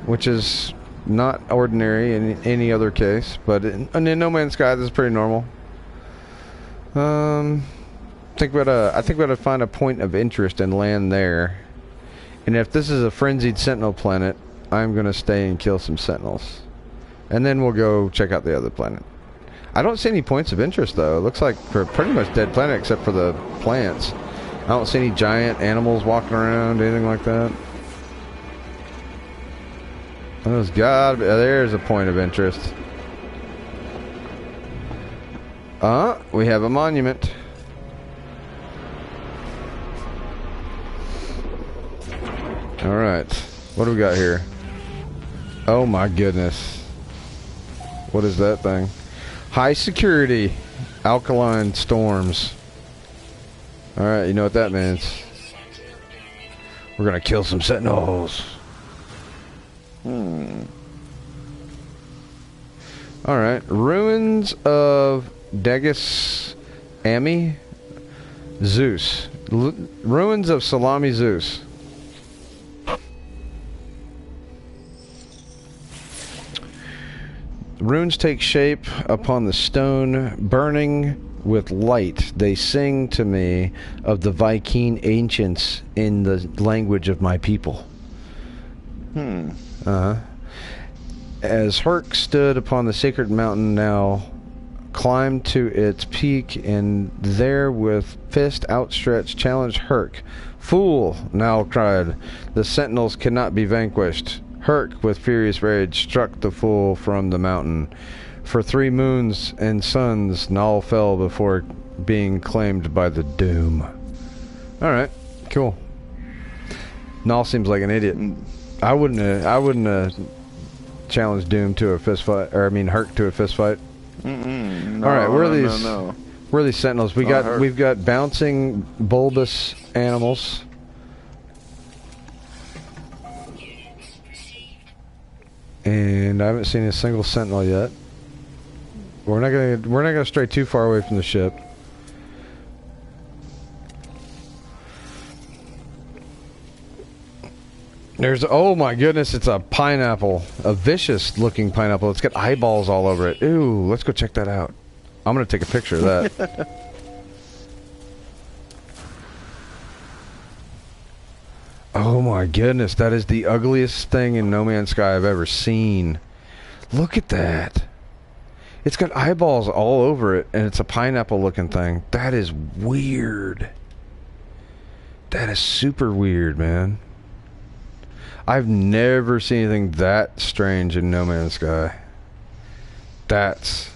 which is not ordinary in any other case, but in No Man's Sky this is pretty normal. I think we ought to find a point of interest and land there. And if this is a frenzied sentinel planet, I'm gonna stay and kill some sentinels, and then we'll go check out the other planet. I don't see any points of interest though. It looks like we're pretty much dead planet except for the plants. I don't see any giant animals walking around, anything like that. There's there's a point of interest. We have a monument. Alright. What do we got here? Oh my goodness. What is that thing? High security alkaline storms. Alright, you know what that means. We're gonna kill some sentinels. Alright, ruins of Degus Ami Zeus. Ruins of Salami Zeus. Runes take shape upon the stone, burning with light. They sing to me of the Viking ancients in the language of my people. As Herc stood upon the sacred mountain now, climbed to its peak, and there with fist outstretched challenged Herc. Fool, now cried, the sentinels cannot be vanquished. Herc, with furious rage, struck the fool from the mountain. For 3 moons and suns, Null fell before being claimed by the doom. Alright, cool. Null seems like an idiot. I wouldn't have challenged Doom to a fist fight, or I mean Herc to a fist fight. No, Alright, where are these sentinels? We've got bouncing bulbous animals. And I haven't seen a single sentinel yet. We're not gonna stray too far away from the ship. Oh my goodness, it's a pineapple. A vicious looking pineapple. It's got eyeballs all over it. Ooh, let's go check that out. I'm gonna take a picture of that. Oh my goodness, that is the ugliest thing in No Man's Sky I've ever seen. Look at that. It's got eyeballs all over it, and it's a pineapple looking thing. That is weird. That is super weird, man. I've never seen anything that strange in No Man's Sky. That's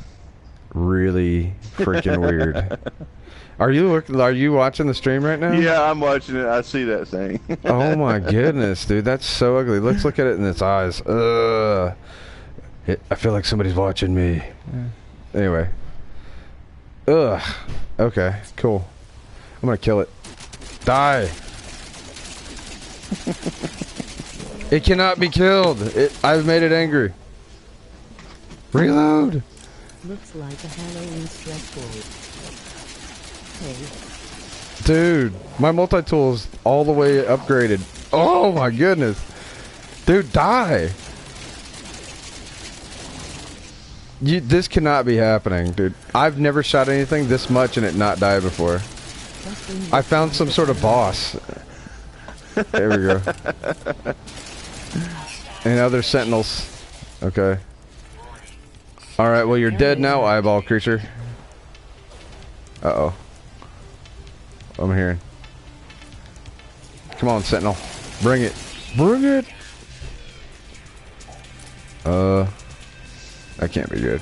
really freaking weird. Are you watching the stream right now? Yeah, I'm watching it. I see that thing. Oh my goodness, dude, that's so ugly. Let's look at it in its eyes. Ugh. I feel like somebody's watching me. Anyway. Ugh. Okay, cool. I'm gonna kill it. Die. It cannot be killed. I've made it angry. Reload. Looks like a Halloween stress ball. Hey. Dude, my multi-tool is all the way upgraded. Oh my goodness. Dude, die. This cannot be happening, dude. I've never shot anything this much and it not die before. I found some sort of boss. There we go. And other sentinels. Okay. Alright, well you're dead now, eyeball creature. Uh-oh. I'm hearing. Come on, Sentinel. Bring it. Bring it! That can't be good.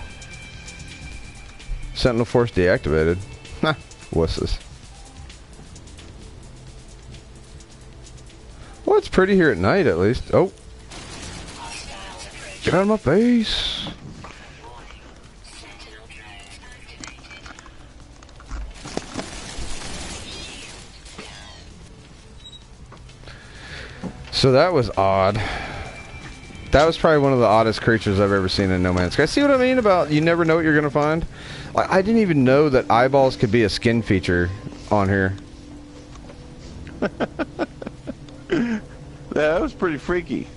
Sentinel force deactivated. Huh. Wusses. Well, it's pretty here at night, at least. Oh. Get out of my face. So that was odd. That was probably one of the oddest creatures I've ever seen in No Man's Sky. See what I mean about you never know what you're going to find? Like, I didn't even know that eyeballs could be a skin feature on here. That was pretty freaky.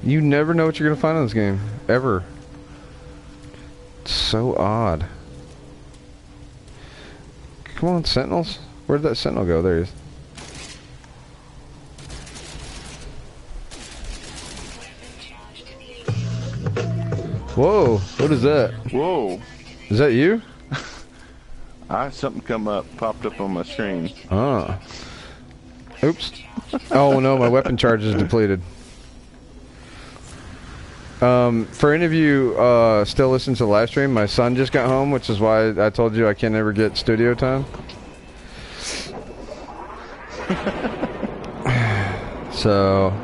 You never know what you're going to find in this game. Ever. It's so odd. Come on, Sentinels. Where did that Sentinel go? There he is. Whoa, what is that? Whoa. Is that you? Something popped up on my screen. Ah. Oops. Oh no, my weapon charge is depleted. For any of you still listening to the live stream, my son just got home, which is why I told you I can never get studio time. So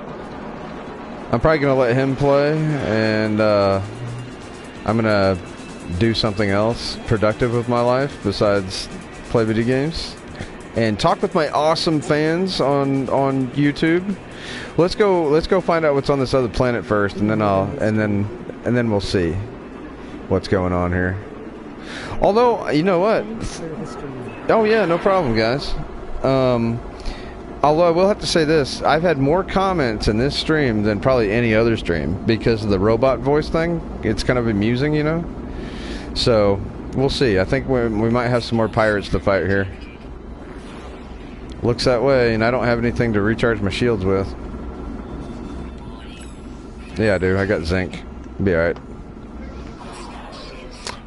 I'm probably gonna let him play, and I'm gonna do something else productive with my life besides play video games and talk with my awesome fans on YouTube. Let's go find out what's on this other planet first, and then we'll see what's going on here. Although, you know what? Oh yeah, no problem, guys. Although I will have to say this, I've had more comments in this stream than probably any other stream because of the robot voice thing. It's kind of amusing, you know? So, we'll see. I think we might have some more pirates to fight here. Looks that way, and I don't have anything to recharge my shields with. Yeah, I do. I got zinc. Be alright.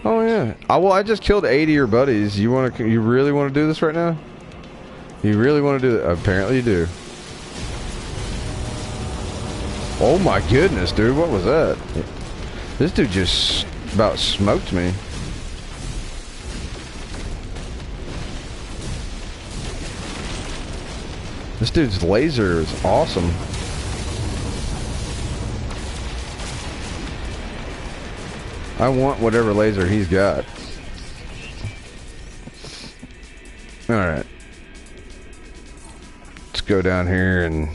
Oh, yeah. Well, I just killed 80 of your buddies. You really want to do this right now? You really want to do that? Apparently you do. Oh my goodness, dude. What was that? This dude just about smoked me. This dude's laser is awesome. I want whatever laser he's got. Alright. Let's go down here and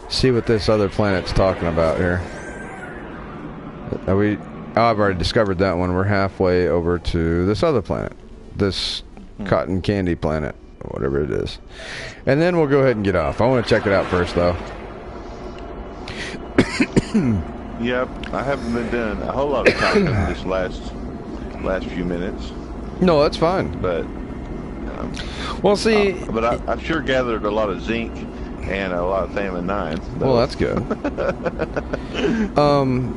see what this other planet's talking about here. I've already discovered that one. We're halfway over to this other planet. This cotton candy planet, or whatever it is. And then we'll go ahead and get off. I want to check it out first, though. Yep, I haven't been doing a whole lot of talking this last few minutes. No, that's fine. But well, see, but I've sure gathered a lot of zinc and a lot of Thamin 9. Well, that's good.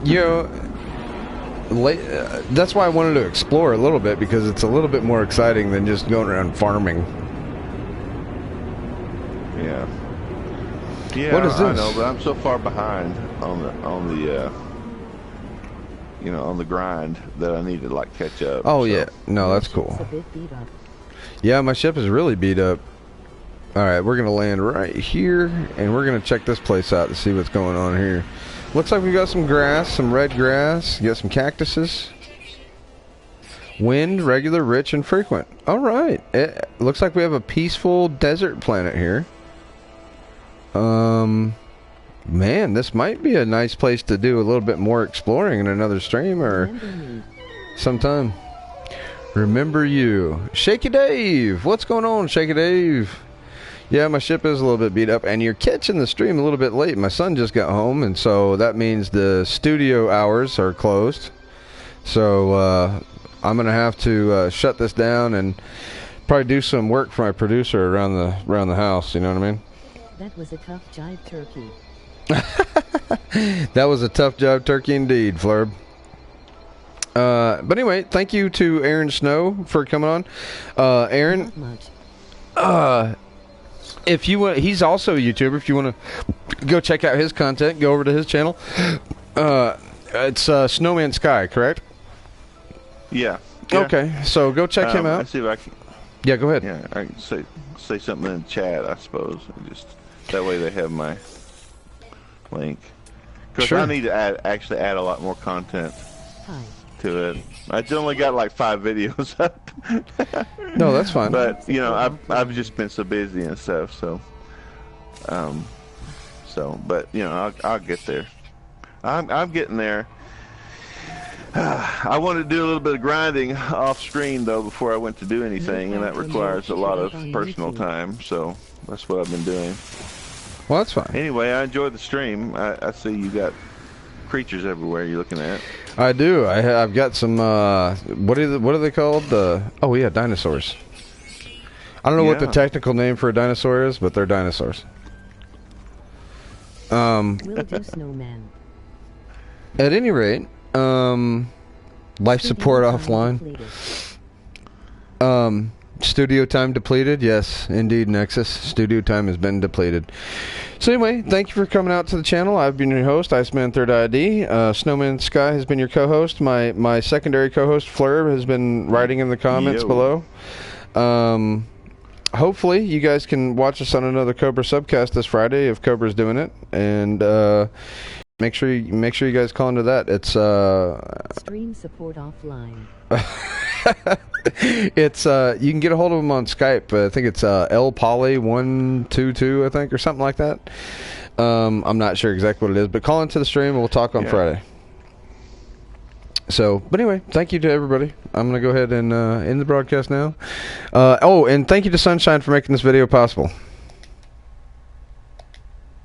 You know, that's why I wanted to explore a little bit, because it's a little bit more exciting than just going around farming. Yeah. Yeah, what is this? I know, but I'm so far behind on the grind that I need to like catch up. Oh so. yeah, no, that's cool. Yeah, my ship is really beat up. All right, we're gonna land right here, and we're gonna check this place out to see what's going on here. Looks like we got some grass, some red grass. You got some cactuses. Wind, regular, rich, and frequent. All right. It looks like we have a peaceful desert planet here. Man, this might be a nice place to do a little bit more exploring in another stream or sometime. Remember you. Shaky Dave. What's going on, Shaky Dave? Yeah, my ship is a little bit beat up, and you're catching the stream a little bit late. My son just got home, and so that means the studio hours are closed. So I'm going to have to shut this down and probably do some work for my producer around the house, you know what I mean? That was a tough jive turkey. That was a tough job turkey indeed, Flurb. But anyway, thank you to Aaron Snow for coming on. Aaron, if you want, he's also a YouTuber. If you want to go check out his content, go over to his channel. It's Snowman Sky, correct? Yeah. Okay, so go check him out. Let's see if I can. Yeah, go ahead. Yeah, I can say something in the chat, I suppose. Just that way they have my link. Because Sure. I need to actually add a lot more content to it. I only got like 5 videos up. No, that's fine. But you know, I've just been so busy and stuff. So, but you know, I'll get there. I'm getting there. I wanted to do a little bit of grinding off screen though before I went to do anything, and that requires a lot of personal time. So that's what I've been doing. Well, that's fine. Anyway, I enjoyed the stream. I see you got creatures everywhere you're looking at. I do. I've got some. What are they called? Oh yeah, dinosaurs. I don't know what the technical name for a dinosaur is, but they're dinosaurs. Will do, snowman. At any rate, life support offline. Studio time depleted. Yes, indeed, Nexus. Studio time has been depleted. So anyway, thank you for coming out to the channel. I've been your host, Iceman Third ID. Snowman Sky has been your co-host. My secondary co-host, Fleur, has been writing in the comments below. Hopefully, you guys can watch us on another Cobra subcast this Friday if Cobra's doing it, and make sure you guys call into that. It's stream support offline. It's you can get a hold of them on Skype. I think it's lpoly122, I think, or something like that. I'm not sure exactly what it is, but call into the stream and we'll talk on Friday. So, but anyway, thank you to everybody. I'm gonna go ahead and end the broadcast now. And thank you to Sunshine for making this video possible.